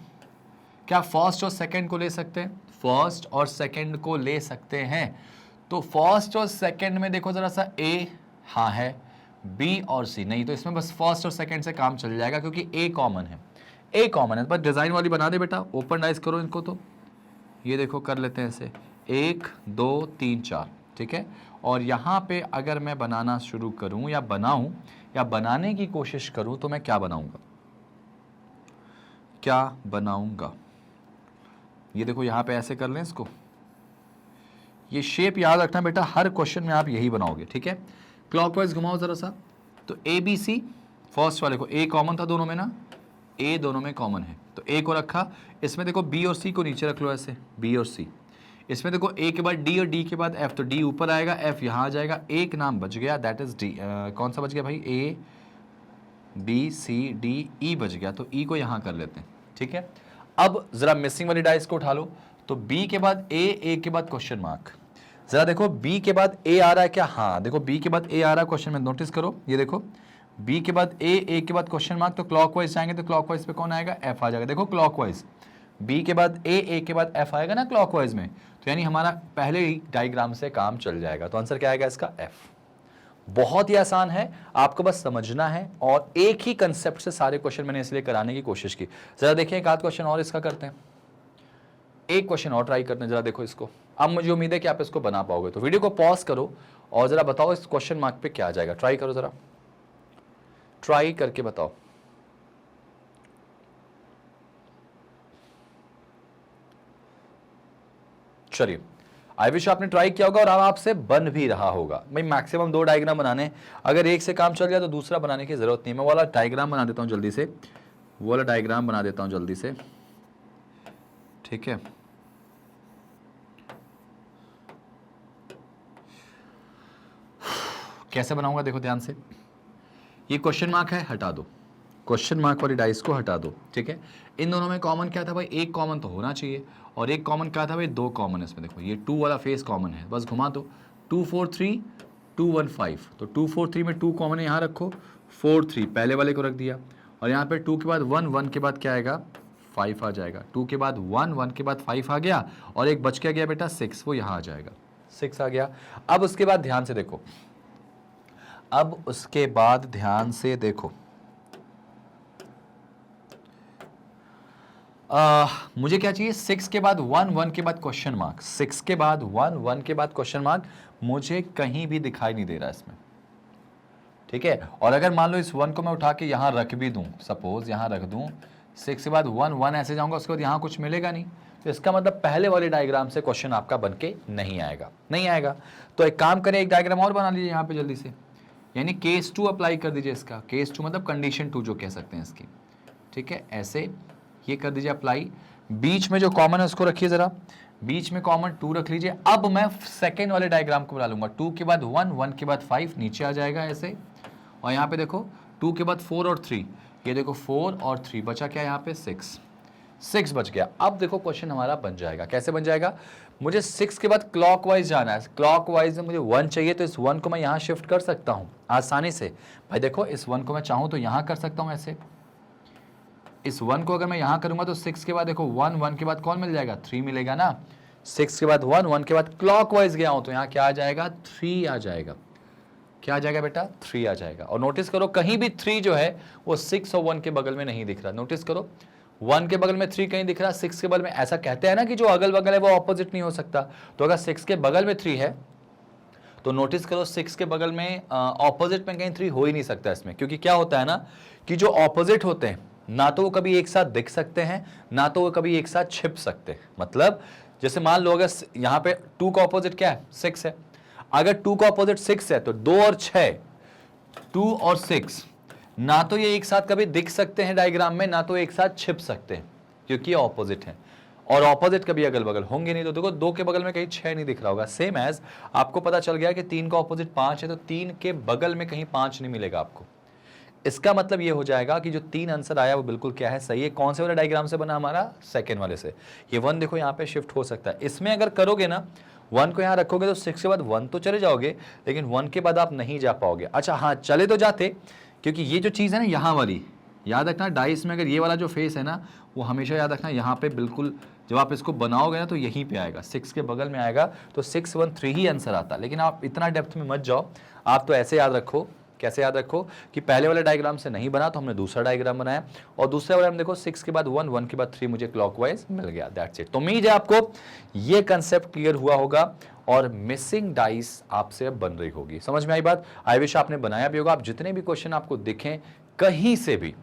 क्या फर्स्ट और सेकेंड को ले सकते हैं, फर्स्ट और सेकेंड को ले सकते हैं। तो फर्स्ट और सेकेंड में देखो जरा सा, ए हाँ है, बी और सी नहीं, तो इसमें बस फर्स्ट और सेकेंड से काम चल जाएगा क्योंकि ए कॉमन है, ए कॉमन है। बस डिजाइन वाली बना दे बेटा, ओपन डाइस करो इनको, तो ये देखो कर लेते हैं ऐसे, 1 2 3 4, ठीक है। और यहाँ पे अगर मैं बनाना शुरू करूँ या बनाऊँ या बनाने की कोशिश करूँ तो मैं क्या बनाऊँगा, क्या बनाऊँगा, ये देखो यहाँ पे ऐसे कर लें इसको, ये शेप याद रखना बेटा, हर क्वेश्चन में आप यही बनाओगे, ठीक है। क्लॉकवाइज घुमाओ जरा सा, तो ए बी सी, फर्स्ट वाले को ए कॉमन था दोनों में ना, ए दोनों में कॉमन है, तो ए को रखा, इसमें देखो बी और सी को नीचे रख लो ऐसे, बी और सी, इसमें देखो ए के बाद डी और डी के बाद एफ, तो डी ऊपर आएगा, एफ यहाँ आ जाएगा, एक नाम बच गया, दैट इज डी। कौन सा बच गया भाई, A B C D E बच गया, तो ई को यहाँ कर लेते हैं, ठीक है। अब जरा मिसिंग वाली डाइस को उठा लो, तो बी के बाद ए के बाद क्वेश्चन मार्क, जरा देखो बी के बाद ए आ रहा है क्या, हाँ देखो बी के बाद ए आ रहा है क्वेश्चन में, नोटिस करो, ये देखो बी के बाद ए के बाद क्वेश्चन मार्क, तो क्लॉकवाइज जाएंगे तो क्लॉकवाइज पे कौन आएगा, एफ आ जाएगा, देखो क्लॉकवाइज, बी के बाद ए के बाद एफ आएगा ना क्लॉकवाइज में, तो यानी हमारा पहले ही डायग्राम से काम चल जाएगा, तो आंसर क्या आएगा इसका, एफ। बहुत ही आसान है, आपको बस समझना है, और एक ही कंसेप्ट से सारे क्वेश्चन मैंने इसलिए कराने की कोशिश की। जरा देखिए एक आध क्वेश्चन और इसका करते हैं, एक क्वेश्चन और ट्राई करते हैं, जरा देखो इसको। अब मुझे उम्मीद है कि आप इसको बना पाओगे, तो वीडियो को पॉज करो और जरा बताओ इस क्वेश्चन मार्क पे क्या आ जाएगा, ट्राई करो, जरा ट्राई करके बताओ। चलिए, आई विश आपने ट्राई किया होगा और अब आपसे बन भी रहा होगा। भाई मैक्सिमम 2 डायग्राम बनाने, अगर एक से काम चल गया तो दूसरा बनाने की जरूरत नहीं। मैं वाला डायग्राम बना देता हूं जल्दी से, वो वाला डायग्राम बना देता हूं जल्दी से, ठीक है। कैसे बनाऊंगा देखो ध्यान से, ये क्वेश्चन मार्क है, हटा दो, क्वेश्चन मार्क वाली डाइस को हटा दो, ठीक है। इन दोनों में कॉमन क्या था भाई, एक कॉमन तो होना चाहिए, और एक कॉमन क्या था भाई, 2 कॉमन है इसमें, देखो ये 2 वाला फेस कॉमन है, बस घुमा दो, 2 4 3 2 1 5, तो 2 4 3 में 2 कॉमन है, यहाँ रखो, 4 3 पहले वाले को रख दिया, और यहाँ पे 2 के बाद 1 1 के बाद क्या आएगा, 5 आ जाएगा, 2 के बाद 1 1 के बाद 5 आ गया, और एक बच के गया बेटा 6, वो यहाँ आ जाएगा, 6 आ गया। अब उसके बाद ध्यान से देखो, अब उसके बाद ध्यान से देखो, मुझे क्या चाहिए, 6 के बाद 1 1 के बाद क्वेश्चन मार्क, 6 के बाद 1 1 के बाद क्वेश्चन मार्क, मुझे कहीं भी दिखाई नहीं दे रहा इसमें, ठीक है। और अगर मान लो इस 1 को मैं उठा के यहां रख भी दूं, सपोज यहां रख दूं, 6 के बाद 1 1 ऐसे जाऊंगा, उसके बाद यहां कुछ मिलेगा नहीं, तो इसका मतलब पहले वाले डायग्राम से क्वेश्चन आपका बन के नहीं आएगा, नहीं आएगा। तो एक काम करें, एक डायग्राम और बना लीजिए यहाँ पे जल्दी से, यानी केस 2 अप्लाई कर दीजिए इसका, केस 2 मतलब कंडीशन 2 जो कह सकते हैं इसकी, ठीक है। ऐसे ये कर दीजिए अप्लाई, बीच में जो कॉमन है उसको रखिए, जरा बीच में कॉमन 2 रख लीजिए। अब मैं सेकेंड वाले डायग्राम को बना लूंगा, 2 के बाद 1 1 के बाद 5 नीचे आ जाएगा ऐसे, और यहाँ पे देखो 2 के बाद 4 और 3, ये देखो 4 और 3 बचा क्या यहाँ पे, 6 बच गया। अब देखो क्वेश्चन हमारा बन जाएगा, कैसे बन जाएगा, मुझे 6 के बाद क्लॉकवाइज जाना है, क्लॉकवाइज में मुझे 1 चाहिए, तो इस 1 को मैं यहाँ शिफ्ट कर सकता हूँ आसानी से। भाई देखो इस 1 को मैं चाहूँ तो यहाँ कर सकता हूँ ऐसे, इस 1 को अगर मैं यहाँ करूंगा तो 6 के बाद देखो 1 1 के बाद कौन मिल जाएगा, 3 मिलेगा ना, 6 के बाद 1 1 के बाद क्लॉकवाइज गया हूं तो यहाँ क्या आ जाएगा, 3 आ जाएगा, क्या आ जाएगा बेटा, 3 आ जाएगा। और नोटिस करो कहीं भी 3 जो है वो 6 और 1 के बगल में नहीं दिख रहा, नोटिस करो 1 के बगल में 3 कहीं दिख रहा, 6 के बगल में, ऐसा कहते हैं ना कि जो अगल बगल है वो ऑपोजिट नहीं हो सकता, तो अगर 6 के बगल में 3 है तो नोटिस करो 6 के बगल में ऑपोजिट में कहीं 3 हो ही नहीं सकता इसमें, क्योंकि क्या होता है ना कि जो ऑपोजिट होते हैं ना तो वो कभी एक साथ दिख सकते हैं, ना तो वो कभी एक साथ छिप सकते हैं। मतलब जैसे मान लो अगर यहाँ पे 2 का ऑपोजिट क्या है, 6 है, अगर 2 का ऑपोजिट 6 है तो 2 और 6, 2 और 6 ना तो ये एक साथ कभी दिख सकते हैं डायग्राम में, ना तो एक साथ छिप सकते हैं, क्योंकि ये ऑपोजिट है, और ऑपोजिट कभी अगल बगल होंगे नहीं। तो देखो 2 के बगल में कहीं 6 नहीं दिख रहा होगा, सेम एज आपको पता चल गया कि 3 का ऑपोजिट 5 है, तो 3 के बगल में कहीं 5 नहीं मिलेगा आपको। इसका मतलब ये हो जाएगा कि जो 3 आंसर आया वो बिल्कुल क्या है, सही है। कौन से वाले डायग्राम से बना, हमारा सेकंड वाले से। ये 1 देखो यहाँ पे शिफ्ट हो सकता है, इसमें अगर करोगे ना 1 को यहाँ रखोगे तो 6 के बाद 1 तो चले जाओगे, लेकिन 1 के बाद आप नहीं जा पाओगे। अच्छा हाँ, चले तो जाते, क्योंकि ये जो चीज़ है ना यहाँ वाली, याद रखना डाइस में अगर ये वाला जो फेस है ना, वो हमेशा याद रखना यहाँ पे बिल्कुल जब आप इसको बनाओगे ना तो यहीं पे आएगा, 6 के बगल में आएगा, तो 6 1 3 ही आंसर आता। लेकिन आप इतना डेप्थ में मत जाओ, आप तो ऐसे याद रखो, कैसे याद रखो कि पहले वाले डायग्राम से नहीं बना तो हमने दूसरा डायग्राम बनाया, और दूसरे वाले में देखो 6 के बाद 1 1 के बाद 3 मुझे क्लॉकवाइज मिल गया, दैट्स इट। तो उम्मीद है आपको ये कंसेप्ट क्लियर हुआ होगा और मिसिंग डाइस आपसे अब बन रही होगी। समझ में आई बात? आई विश आपने बनाया भी होगा। आप जितने भी क्वेश्चन आपको दिखें कहीं से भी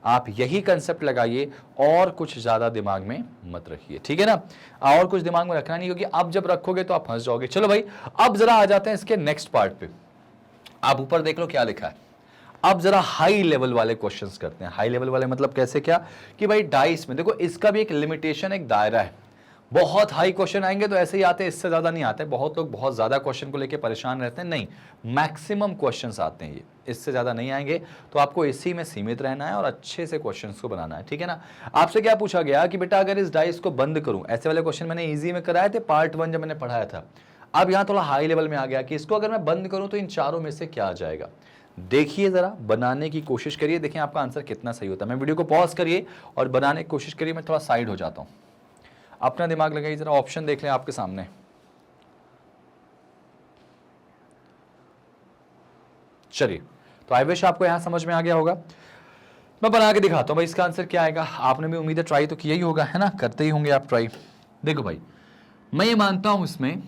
आप यही कंसेप्ट लगाइए और कुछ ज्यादा दिमाग में मत रखिए, ठीक है ना? और कुछ दिमाग में रखना नहीं, क्योंकि अब जब रखोगे तो आप फंस जाओगे। चलो भाई अब जरा आ जाते हैं इसके नेक्स्ट पार्ट पे। आप ऊपर देख लो क्या लिखा है। अब जरा हाई लेवल वाले क्वेश्चंस करते हैं। हाई लेवल वाले मतलब कैसे, क्या कि भाई डाइस में देखो इसका भी एक लिमिटेशन, एक दायरा है। बहुत हाई क्वेश्चन आएंगे तो ऐसे ही आते हैं, इससे ज्यादा नहीं आते। बहुत लोग बहुत ज्यादा क्वेश्चन को लेकर परेशान रहते हैं, नहीं, मैक्सिमम क्वेश्चंस आते हैं ये, इससे ज्यादा नहीं आएंगे। तो आपको इसी में सीमित रहना है और अच्छे से क्वेश्चंस को बनाना है, ठीक है ना। आपसे क्या पूछा गया कि बेटा अगर इस डाइस को बंद करूं, ऐसे वाले क्वेश्चन मैंने इजी में कराए थे पार्ट 1 जब मैंने पढ़ाया था। अब यहां थोड़ा हाई लेवल में आ गया कि इसको अगर मैं बंद करूं तो इन चारों में से क्या आ जाएगा। देखिए जरा, बनाने की कोशिश करिए, देखिए आपका आंसर कितना सही होता है। मैं वीडियो को पॉज करिए और बनाने की कोशिश करिए। मैं थोड़ा साइड हो जाता हूं, अपना दिमाग लगाइए, जरा ऑप्शन देख लें आपके सामने। चलिए, तो आई विश आपको यहां समझ में आ गया होगा। मैं बना के दिखाता हूं भाई इसका आंसर क्या आएगा। आपने भी उम्मीद है ट्राई तो किया ही होगा, है ना, करते ही होंगे आप ट्राई। देखो भाई, मैं ये मानता हूं इसमें,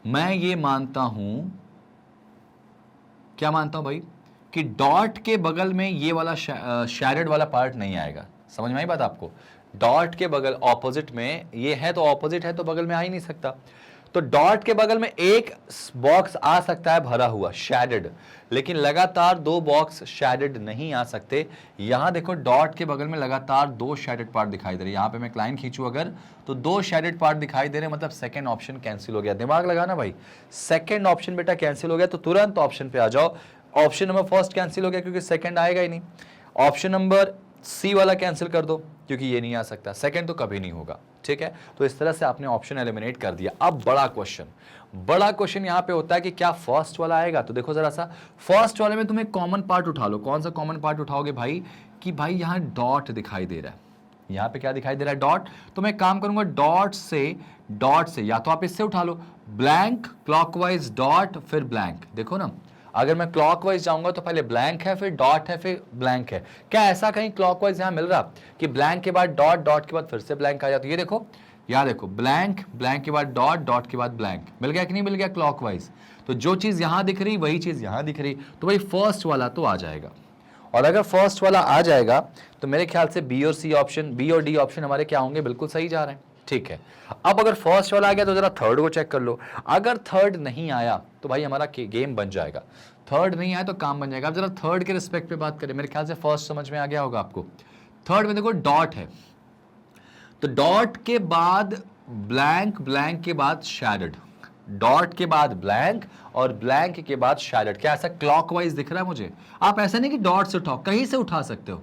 मैं ये मानता हूं, क्या मानता हूं भाई, कि डॉट के बगल में ये वाला शैडेड वाला पार्ट नहीं आएगा। समझ में आई बात आपको। डॉट के बगल ऑपोजिट में ये है, तो ऑपोजिट है तो बगल में आ ही नहीं सकता। तो डॉट के बगल में एक बॉक्स आ सकता है भरा हुआ शैडेड, लेकिन लगातार दो बॉक्स शैडेड नहीं आ सकते। यहां देखो डॉट के बगल में लगातार दो शैडेड पार्ट दिखाई दे रहे हैं। यहां पे मैं लाइन खींचूं अगर, तो दो शैडेड पार्ट दिखाई दे रहे हैं, मतलब सेकंड ऑप्शन कैंसिल हो गया। दिमाग लगाना भाई, सेकंड ऑप्शन बेटा कैंसिल हो गया, तो तुरंत ऑप्शन पे आ जाओ। ऑप्शन नंबर फर्स्ट कैंसिल हो गया क्योंकि सेकंड आएगा ही नहीं। ऑप्शन नंबर सी वाला कैंसिल कर दो क्योंकि ये नहीं आ सकता, सेकंड तो कभी नहीं होगा, ठीक है। तो इस तरह से आपने ऑप्शन एलिमिनेट कर दिया। अब बड़ा क्वेश्चन यहां पे होता है कि क्या फर्स्ट वाला आएगा। तो देखो जरा सा, फर्स्ट वाले में तुम एक कॉमन पार्ट उठा लो। कौन सा कॉमन पार्ट उठाओगे भाई, कि भाई यहां डॉट दिखाई दे रहा है। यहां पे क्या दिखाई दे रहा है, डॉट। तो मैं काम करूंगा डॉट से या तो आप इससे उठा लो, ब्लैंक क्लॉकवाइज डॉट फिर ब्लैंक। देखो ना, अगर मैं क्लॉकवाइज जाऊंगा तो पहले ब्लैंक है, फिर डॉट है, फिर ब्लैंक है। क्या ऐसा कहीं क्लॉकवाइज यहां मिल रहा कि ब्लैंक के बाद डॉट, डॉट के बाद फिर से ब्लैंक आ जाता? ये देखो, यहां देखो, ब्लैंक, ब्लैंक के बाद डॉट, डॉट के बाद ब्लैंक। मिल गया कि नहीं मिल गया क्लॉकवाइज? तो जो चीज यहां दिख रही वही चीज यहां दिख रही, तो भाई फर्स्ट वाला तो आ जाएगा। और अगर फर्स्ट वाला आ जाएगा तो मेरे ख्याल से बी और सी ऑप्शन, बी और डी ऑप्शन हमारे क्या होंगे, बिल्कुल सही जा रहे हैं, ठीक है। अब अगर फर्स्ट वाला आ गया तो जरा थर्ड को चेक कर लो। अगर थर्ड नहीं आया तो भाई हमारा गेम बन जाएगा। थर्ड नहीं आया तो काम बन जाएगा। अब जरा थर्ड के रिस्पेक्ट पे बात करें, मेरे ख्याल से फर्स्ट समझ में आ गया होगा आपको। थर्ड में देखो डॉट है, तो डॉट के बाद ब्लैंक, ब्लैंक के बाद शैडेड, डॉट के बाद ब्लैंक और ब्लैंक के बाद शैडेड। क्या ऐसा क्लॉकवाइज दिख रहा है मुझे? आप ऐसा नहीं कि डॉट से उठाओ, कहीं से उठा सकते हो।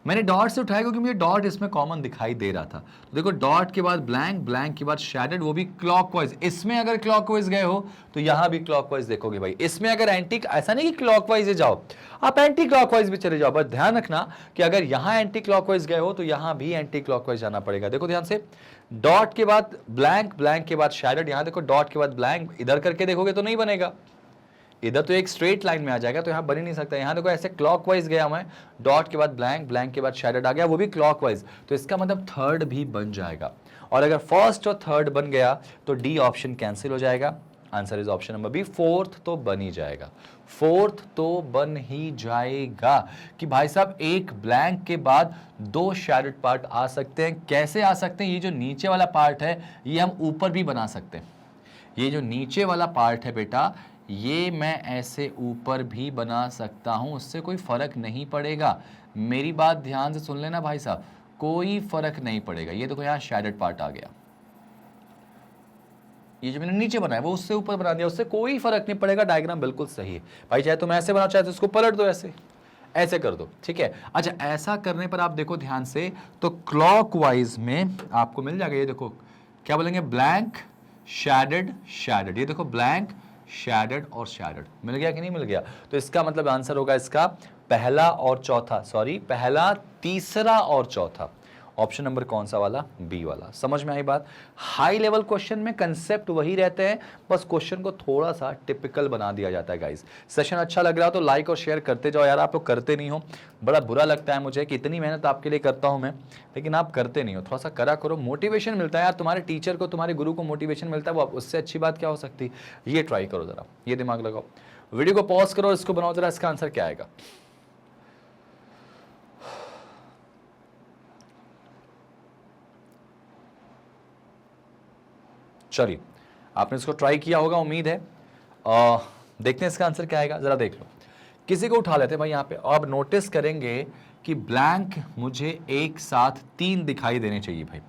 मैंने डॉट से उठाया क्योंकि मुझे डॉट इसमें कॉमन दिखाई दे रहा था। तो देखो, डॉट के बाद ब्लैंक, ब्लैंक के बाद शैडेड, वो भी क्लॉकवाइज। इसमें अगर क्लॉकवाइज गए हो तो यहां भी क्लॉकवाइज देखोगे भाई। इसमें अगर एंटी, ऐसा नहीं कि क्लॉकवाइज जाओ, आप एंटी क्लॉकवाइज भी चले जाओ, बस ध्यान रखना कि अगर यहां एंटी क्लॉकवाइज गए हो तो यहां भी एंटी क्लॉकवाइज जाना पड़ेगा। देखो ध्यान से, डॉट के बाद ब्लैंक, ब्लैंक के बाद शैडेड। यहां देखो, डॉट के बाद ब्लैंक, इधर करके देखोगे तो नहीं बनेगा, इधर तो एक स्ट्रेट लाइन में आ जाएगा, तो यहां बन ही नहीं सकता। यहां देखो ऐसे क्लॉकवाइज गया मैं, डॉट के बाद ब्लैंक, ब्लैंक के बाद शैडेड आ गया, वो भी क्लॉकवाइज, तो इसका मतलब थर्ड भी बन जाएगा। और अगर फर्स्ट और थर्ड बन गया तो डी ऑप्शन कैंसिल हो जाएगा। Answer is option number B, fourth तो बन ही जाएगा। फोर्थ तो बन ही जाएगा कि भाई साहब एक ब्लैंक के बाद दो शैडेड पार्ट आ सकते हैं। कैसे आ सकते हैं? ये जो नीचे वाला पार्ट है ये हम ऊपर भी बना सकते हैं। ये जो नीचे वाला पार्ट है बेटा, ये मैं ऐसे ऊपर भी बना सकता हूं, उससे कोई फर्क नहीं पड़ेगा। मेरी बात ध्यान से सुन लेना भाई साहब, कोई फर्क नहीं पड़ेगा। ये देखो यहां शैडेड पार्ट आ गया, ये जो मैंने नीचे बनाया वो उससे ऊपर बना दिया, उससे कोई फर्क नहीं पड़ेगा। डायग्राम बिल्कुल सही है भाई, चाहे तुम ऐसे बनाओ चाहे तो इसको पलट दो, ऐसे ऐसे कर दो, ठीक है। अच्छा, ऐसा करने पर आप देखो ध्यान से, तो क्लॉकवाइज में आपको मिल जाएगा। ये देखो क्या बोलेंगे, ब्लैंक, शैडेड, शैडेड। ये देखो ब्लैंक, शैडेड और शैडेड। मिल गया कि नहीं मिल गया? तो इसका मतलब आंसर होगा इसका पहला और चौथा, सॉरी पहला, तीसरा और चौथा। ऑप्शन नंबर कौन सा वाला? बी वाला। समझ में आई बात? हाई लेवल क्वेश्चन में कंसेप्ट वही रहते हैं, बस क्वेश्चन को थोड़ा सा टिपिकल बना दिया जाता है। गाइस, सेशन अच्छा लग रहा हो तो लाइक और शेयर करते जाओ यार। आप लोग करते नहीं हो, बड़ा बुरा लगता है मुझे कि इतनी मेहनत आपके लिए करता हूं मैं, लेकिन आप करते नहीं हो। थोड़ा सा करा करो, मोटिवेशन मिलता है यार। तुम्हारे टीचर को, तुम्हारे गुरु को मोटिवेशन मिलता है, वो उससे अच्छी बात क्या हो सकती? ये ट्राई करो जरा, ये दिमाग लगाओ। वीडियो को पॉज करो, इसको बनाओ जरा, इसका आंसर क्या आएगा। चलिए, आपने इसको ट्राई किया होगा, उम्मीद है। देखते हैं इसका आंसर क्या आएगा, जरा देख लो। किसी को उठा लेते हैं भाई यहाँ पे। अब नोटिस करेंगे कि ब्लैंक मुझे एक साथ 3 दिखाई देने चाहिए भाई।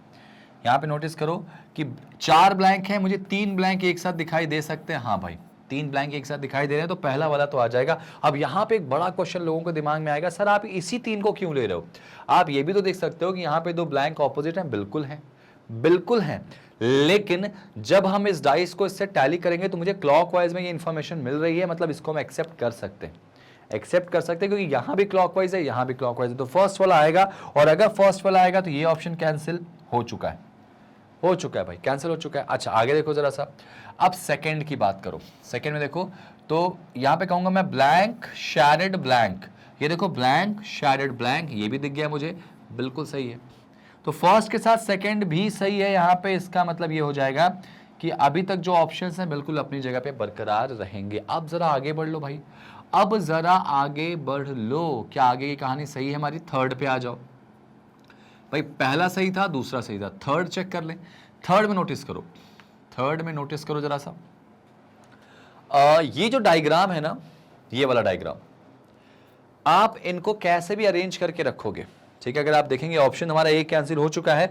यहाँ पे नोटिस करो कि 4 ब्लैंक हैं, मुझे 3 ब्लैंक एक साथ दिखाई दे सकते हैं। हाँ भाई, 3 ब्लैंक एक साथ दिखाई दे रहे हैं, तो पहला वाला तो आ जाएगा। अब यहाँ पे एक बड़ा क्वेश्चन लोगों के दिमाग में आएगा, सर आप इसी 3 को क्यों ले रहे हो? आप ये भी तो देख सकते हो कि यहाँ पे 2 ब्लैंक ऑपोजिट हैं। बिल्कुल है, बिल्कुल है, लेकिन जब हम इस डाइस को इससे टैली करेंगे तो मुझे क्लॉकवाइज में ये इंफॉर्मेशन मिल रही है, मतलब इसको हम एक्सेप्ट कर सकते हैं, एक्सेप्ट कर सकते हैं, क्योंकि यहां भी क्लॉकवाइज है, यहां भी क्लॉकवाइज है, तो फर्स्ट वाला आएगा। और अगर फर्स्ट वाला आएगा तो ये ऑप्शन कैंसिल हो चुका है, हो चुका है भाई, कैंसिल हो चुका है। अच्छा आगे देखो जरा सा, अब सेकंड की बात करो। सेकंड में देखो तो यहां पे कहूंगा मैं ब्लैंक शेडेड ब्लैंक, ये देखो ब्लैंक शेडेड ब्लैंक, ये भी दिख गया मुझे, बिल्कुल सही है। तो फर्स्ट के साथ सेकंड भी सही है यहाँ पे। इसका मतलब ये हो जाएगा कि अभी तक जो ऑप्शंस हैं बिल्कुल अपनी जगह पे बरकरार रहेंगे। अब जरा आगे बढ़ लो भाई, अब जरा आगे बढ़ लो। क्या आगे की कहानी सही है हमारी? थर्ड पे आ जाओ भाई। पहला सही था, दूसरा सही था, थर्ड चेक कर ले। थर्ड में नोटिस करो, थर्ड में नोटिस करो जरा सा। ये जो डायग्राम है ना, ये वाला डायग्राम, आप इनको कैसे भी अरेंज करके रखोगे, ठीक है। अगर आप देखेंगे ऑप्शन हमारा एक कैंसिल हो चुका है,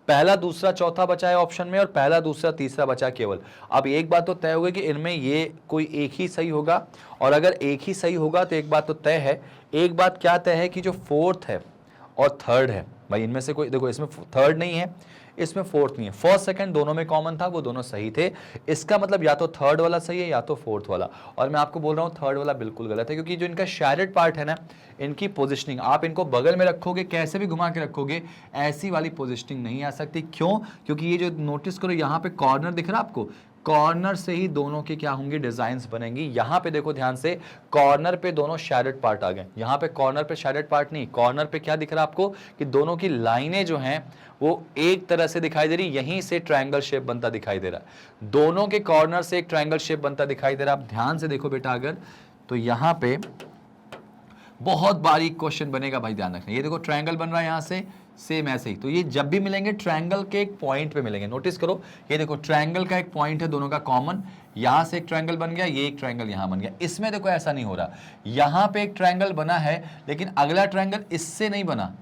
पहला दूसरा चौथा बचा है ऑप्शन में, और पहला दूसरा तीसरा बचा केवल। अब एक बात तो तय हो गई कि इनमें ये कोई एक ही सही होगा, और अगर एक ही सही होगा तो एक बात तो तय है। एक बात क्या तय है कि जो फोर्थ है और थर्ड है भाई, इनमें से कोई, देखो इसमें थर्ड नहीं है, इसमें फोर्थ नहीं है, फर्स्ट सेकंड दोनों में कॉमन था, वो दोनों सही थे। इसका मतलब या तो थर्ड वाला सही है या तो फोर्थ वाला। और मैं आपको बोल रहा हूं थर्ड वाला बिल्कुल गलत है, क्योंकि जो इनका शेडेड पार्ट है ना, इनकी पोजिशनिंग आप इनको बगल में रखोगे, कैसे भी घुमा के रखोगे, ऐसी वाली पोजिशनिंग नहीं आ सकती। क्यों? क्योंकि ये जो नोटिस करो यहाँ पे कॉर्नर दिख रहा है आपको, कॉर्नर से ही दोनों के क्या होंगे, डिजाइन्स बनेंगी। यहां पे देखो ध्यान से, कॉर्नर पे दोनों शेडेड पार्ट आ गए। यहां पे कॉर्नर पे शेडेड पार्ट नहीं, कॉर्नर पे क्या दिख रहा है आपको कि दोनों की लाइनें जो हैं वो एक तरह से दिखाई दे रही, यहीं से ट्रायंगल शेप बनता दिखाई दे रहा है। दोनों के कॉर्नर से एक ट्रायंगल शेप बनता दिखाई दे रहा है। आप ध्यान से देखो बेटा, अगर तो यहां पे बहुत बारीक क्वेश्चन बनेगा भाई, ध्यान रखना। ये देखो ट्रायंगल बन रहा है यहां से, सेम ऐसे ही। तो ये जब भी मिलेंगे ट्रायंगल के एक पॉइंट पे मिलेंगे। नोटिस करो, ये देखो ट्रायंगल का एक पॉइंट है दोनों का कॉमन, यहां से एक ट्रायंगल बन गया, ये एक ट्रायंगल यहां बन गया। इसमें देखो ऐसा नहीं हो रहा, यहां पे एक ट्रायंगल बना है लेकिन अगला ट्रायंगल इससे नहीं बना।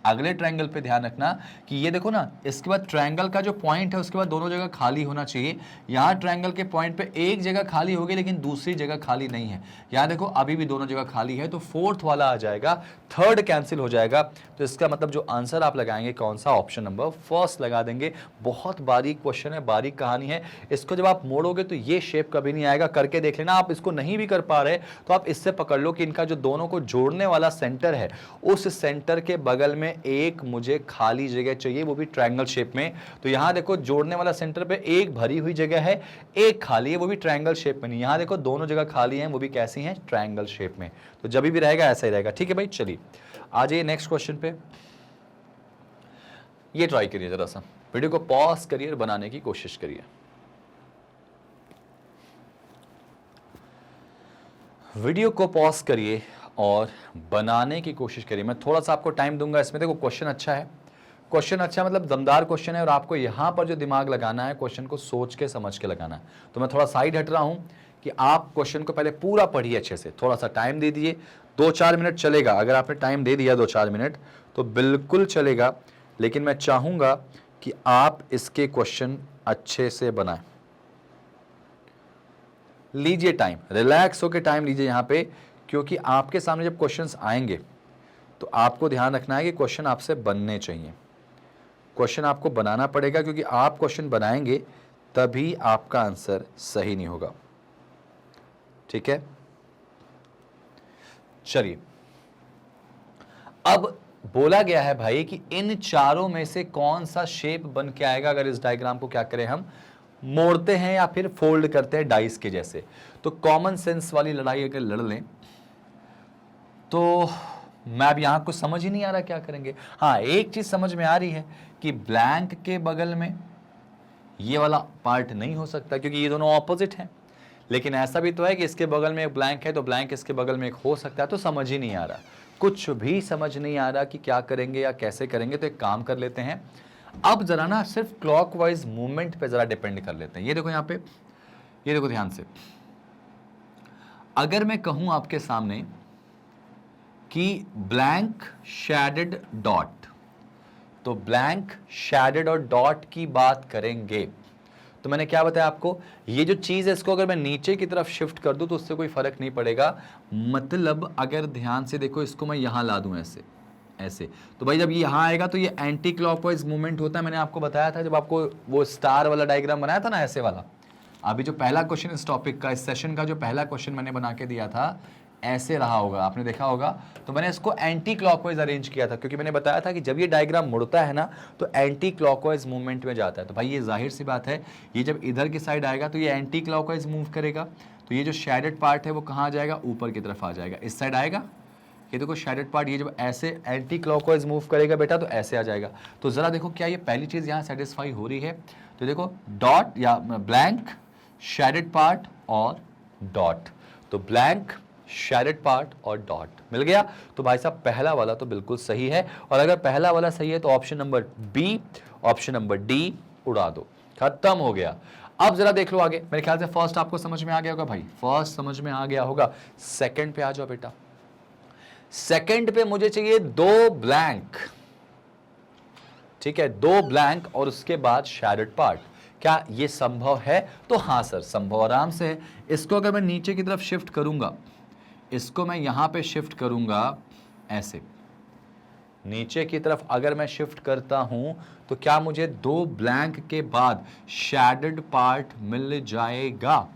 अगले ट्रायंगल पे ध्यान रखना कि ये देखो ना, इसके बाद ट्रायंगल का जो पॉइंट है उसके बाद दोनों जगह खाली होना चाहिए। यहाँ ट्रायंगल के पॉइंट पे एक जगह खाली होगी लेकिन दूसरी जगह खाली नहीं है। यहाँ देखो अभी भी दोनों जगह खाली है, तो फोर्थ वाला आ जाएगा, थर्ड कैंसिल हो जाएगा। तो इसका मतलब जो आंसर आप लगाएंगे कौन सा, ऑप्शन नंबर फर्स्ट लगा देंगे। बहुत बारीक क्वेश्चन है, बारीक कहानी है। इसको जब आप मोड़ोगे तो ये शेप कभी नहीं आएगा, करके देख लेना। आप इसको नहीं भी कर पा रहे तो आप इससे पकड़ लो कि इनका जो दोनों को जोड़ने वाला सेंटर है, उस सेंटर के बगल में एक मुझे खाली जगह चाहिए, वो भी ट्रायंगल शेप में। तो यहां देखो जोड़ने वाला सेंटर पे एक भरी हुई जगह है, एक खाली है, वो भी ट्रायंगल शेप में नहीं। यहां देखो दोनों जगह खाली हैं, वो भी कैसी हैं, ट्रायंगल शेप में। तो जब भी रहेगा ऐसा ही रहेगा। ठीक है भाई, चलिए आ जाइए नेक्स्ट क्वेश्चन पे। ये ट्राई करिए, जरा सा वीडियो को पॉज करिए और बनाने की कोशिश करिए। वीडियो को पॉज करिए और बनाने की कोशिश करिए। मैं थोड़ा सा आपको टाइम दूंगा इसमें। देखो क्वेश्चन अच्छा है, क्वेश्चन अच्छा मतलब दमदार क्वेश्चन है, और आपको यहां पर जो दिमाग लगाना है, क्वेश्चन को सोच के समझ के लगाना है। तो मैं थोड़ा साइड हट रहा हूं कि आप क्वेश्चन को पहले पूरा पढ़िए अच्छे से, थोड़ा सा टाइम दे दीजिए। 2-4 मिनट चलेगा, अगर आपने टाइम दे दिया 2-4 मिनट तो बिल्कुल चलेगा, लेकिन मैं चाहूंगा कि आप इसके क्वेश्चन अच्छे से बनाएं। लीजिए टाइम, रिलैक्स होकर टाइम लीजिए यहां पे, क्योंकि आपके सामने जब क्वेश्चंस आएंगे तो आपको ध्यान रखना है कि क्वेश्चन आपसे बनने चाहिए। क्वेश्चन आपको बनाना पड़ेगा, क्योंकि आप क्वेश्चन बनाएंगे तभी आपका आंसर सही नहीं होगा। ठीक है, चलिए अब बोला गया है भाई कि इन चारों में से कौन सा शेप बन के आएगा अगर इस डायग्राम को क्या करें, हम मोड़ते हैं या फिर फोल्ड करते हैं डाइस के जैसे। तो कॉमन सेंस वाली लड़ाई अगर लड़ लें तो मैं अब यहां कुछ समझ ही नहीं आ रहा क्या करेंगे। हाँ, एक चीज समझ में आ रही है कि ब्लैंक के बगल में ये वाला पार्ट नहीं हो सकता, क्योंकि ये दोनों ऑपोजिट हैं। लेकिन ऐसा भी तो है कि इसके बगल में एक ब्लैंक है तो ब्लैंक इसके बगल में एक हो सकता है। तो समझ ही नहीं आ रहा, कुछ भी समझ नहीं आ रहा कि क्या करेंगे या कैसे करेंगे। तो एक काम कर लेते हैं, अब जरा ना सिर्फ क्लॉकवाइज मूवमेंट पे जरा डिपेंड कर लेते हैं। ये देखो यहाँ पे, ये देखो ध्यान से, अगर मैं कहूं आपके सामने कि ब्लैंक शेडेड डॉट, तो ब्लैंक शेडेड और डॉट की बात करेंगे तो मैंने क्या बताया आपको, ये जो चीज है इसको अगर मैं नीचे की तरफ शिफ्ट कर दूं तो उससे कोई फर्क नहीं पड़ेगा। मतलब अगर ध्यान से देखो, इसको मैं यहां ला दूं ऐसे ऐसे, तो भाई जब ये यहां आएगा तो ये एंटी क्लॉकवाइज मूवमेंट होता है। मैंने आपको बताया था जब आपको वो स्टार वाला डायग्राम बनाया था ना, ऐसे वाला। अभी जो पहला क्वेश्चन इस टॉपिक का, इस सेशन का जो पहला क्वेश्चन मैंने बना के दिया था, ऐसे रहा होगा, आपने देखा होगा। तो मैंने इसको एंटी क्लॉकवाइज अरेंज किया था, क्योंकि मैंने बताया था कि जब ये डायग्राम मुड़ता है ना तो एंटी क्लॉकवाइज मूवमेंट में जाता है। तो भाई ये जाहिर सी बात है, ये जब इधर की साइड आएगा तो ये एंटी क्लॉकवाइज मूव करेगा। तो ये जो शेडेड पार्ट है वो कहाँ आ जाएगा, ऊपर की तरफ आ जाएगा, इस साइड आएगा। ये देखो शेडेड पार्ट, ये जब ऐसे एंटी क्लॉकवाइज मूव करेगा बेटा तो ऐसे आ जाएगा। तो जरा देखो क्या ये पहली चीज यहाँ सेटिस्फाई हो रही है। तो देखो डॉट या ब्लैंक शेडेड पार्ट और डॉट, तो ब्लैंक शेडेड पार्ट और डॉट मिल गया। तो भाई साहब पहला वाला तो बिल्कुल सही है, और अगर पहला वाला सही है तो option number B, option number D उड़ा दो, खत्म हो गया। अब जरा देख लो आगे, मेरे ख्याल से फर्स्ट आपको समझ में आ गया होगा भाई, फर्स्ट समझ में आ गया होगा। सेकंड पे आ जाओ बेटा। सेकंड पे मुझे चाहिए दो ब्लैंक, ठीक है, दो ब्लैंक और उसके बाद शेडेड पार्ट। क्या ये संभव है? तो हाँ सर संभव, आराम से है। इसको अगर मैं नीचे की तरफ शिफ्ट करूंगा, इसको मैं यहां पे शिफ्ट करूंगा ऐसे, नीचे की तरफ अगर मैं शिफ्ट करता हूं तो क्या मुझे दो ब्लैंक के बाद शेडेड पार्ट मिल जाएगा?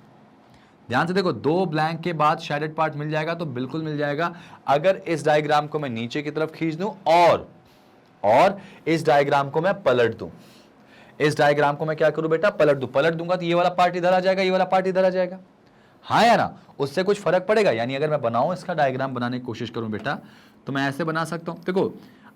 ध्यान से देखो, दो ब्लैंक के बाद शेडेड पार्ट मिल जाएगा तो बिल्कुल मिल जाएगा। अगर इस डायग्राम को मैं नीचे की तरफ खींच दूं और इस डायग्राम को मैं पलट दूं, इस डायग्राम को मैं क्या करूं बेटा, पलट दूं। पलट दूंगा तो ये वाला पार्ट इधर आ जाएगा, ये वाला पार्ट इधर आ जाएगा, हाँ या ना? उससे कुछ फर्क पड़ेगा? यानी अगर मैं बनाऊं, इसका डायग्राम बनाने की कोशिश करूं बेटा, तो मैं ऐसे बना सकता हूं। देखो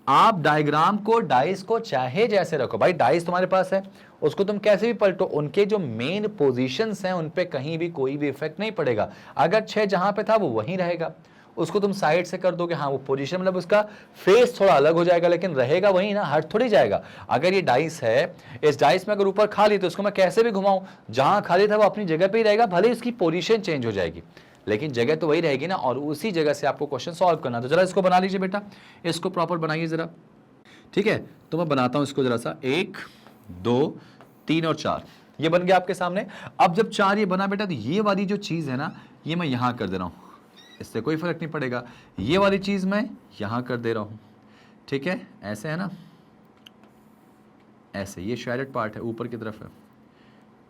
आप डायग्राम को, डाइस को चाहे जैसे रखो भाई, डाइस तुम्हारे पास है, उसको तुम कैसे भी पलटो, उनके जो मेन पोजीशंस हैं उन पे कहीं भी कोई भी इफेक्ट नहीं पड़ेगा। अगर 6 जहां पे था वो वहीं रहेगा, उसको तुम साइड से कर दोगे, हाँ वो पोजीशन मतलब उसका फेस थोड़ा अलग हो जाएगा, लेकिन रहेगा वहीं ना, हट थोड़ी जाएगा। अगर ये डाइस है, इस डाइस में अगर ऊपर खाली तो इसको मैं कैसे भी घुमाऊं, जहां खाली था वो अपनी जगह पे ही रहेगा, भले ही उसकी पोजीशन चेंज हो जाएगी लेकिन जगह तो वही रहेगी ना, और उसी जगह से आपको क्वेश्चन सॉल्व करना। तो जरा इसको बना लीजिए बेटा, इसको प्रॉपर बनाइए जरा, ठीक है। तो मैं बनाता हूं इसको जरा सा, 1 2 3 और 4, ये बन गया आपके सामने। अब जब 4 ये बना बेटा, तो ये वाली जो चीज है ना, ये मैं यहां कर दे रहा हूं, इससे कोई फर्क नहीं पड़ेगा। ये वाली चीज मैं यहां कर दे रहा हूं, ठीक है, ऐसे है ना, ऐसे। ये शेडेड पार्ट है, ऊपर की तरफ है,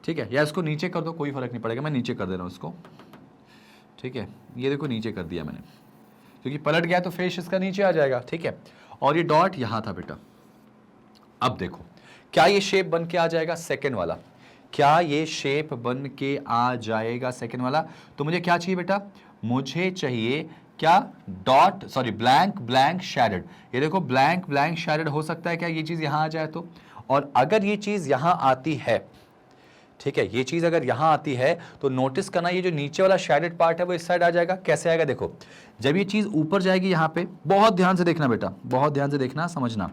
ठीक है। या इसको नीचे कर दो, कोई फर्क नहीं पड़ेगा, मैं नीचे कर दे रहा हूं इसको, ठीक है। ये देखो नीचे कर दिया मैंने, क्योंकि पलट गया तो फेस इसका नीचे आ जाएगा, ठीक है। और ये डॉट यहां था बेटा। अब देखो क्या ये शेप बन के आ जाएगा सेकंड वाला, क्या ये शेप बन के आ जाएगा सेकंड वाला? तो मुझे क्या चाहिए बेटा, मुझे चाहिए क्या, dot, sorry blank blank shaded. ये देखो ब्लैंक ब्लैंक शेडेड हो सकता है क्या ये चीज यहां आ जाए तो? और अगर ये चीज यहां आती है, ठीक है, ये चीज अगर यहां आती है तो नोटिस करना, ये जो नीचे वाला शेडेड पार्ट है वो इस साइड आ जाएगा। कैसे आएगा देखो, जब ये चीज ऊपर जाएगी यहां पे, बहुत ध्यान से देखना बेटा, बहुत ध्यान से देखना, समझना,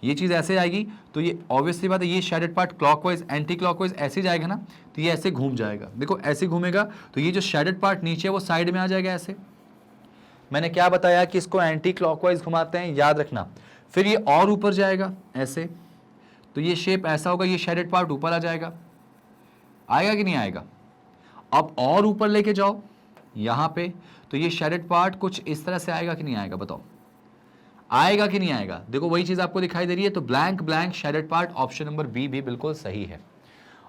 ये चीज ऐसे आएगी तो ये ऑब्वियसली बात है, ये shaded part clockwise anti clockwise ऐसे जाएगा ना, तो ये ऐसे घूम जाएगा। देखो ऐसे घूमेगा तो ये जो शेडेड पार्ट नीचे है वो साइड में आ जाएगा ऐसे। मैंने क्या बताया कि इसको एंटी क्लॉकवाइज घुमाते हैं, याद रखना। फिर ये और ऊपर जाएगा ऐसे, तो ये शेप ऐसा होगा, ये शेडेड पार्ट ऊपर आ जाएगा, आएगा कि नहीं आएगा? अब और ऊपर लेके जाओ यहां पे, तो ये शेडेड पार्ट कुछ इस तरह से आएगा कि नहीं आएगा, बताओ आएगा कि नहीं आएगा? देखो वही चीज आपको दिखाई दे रही है। तो blank blank shaded part, option number B भी बिल्कुल सही है,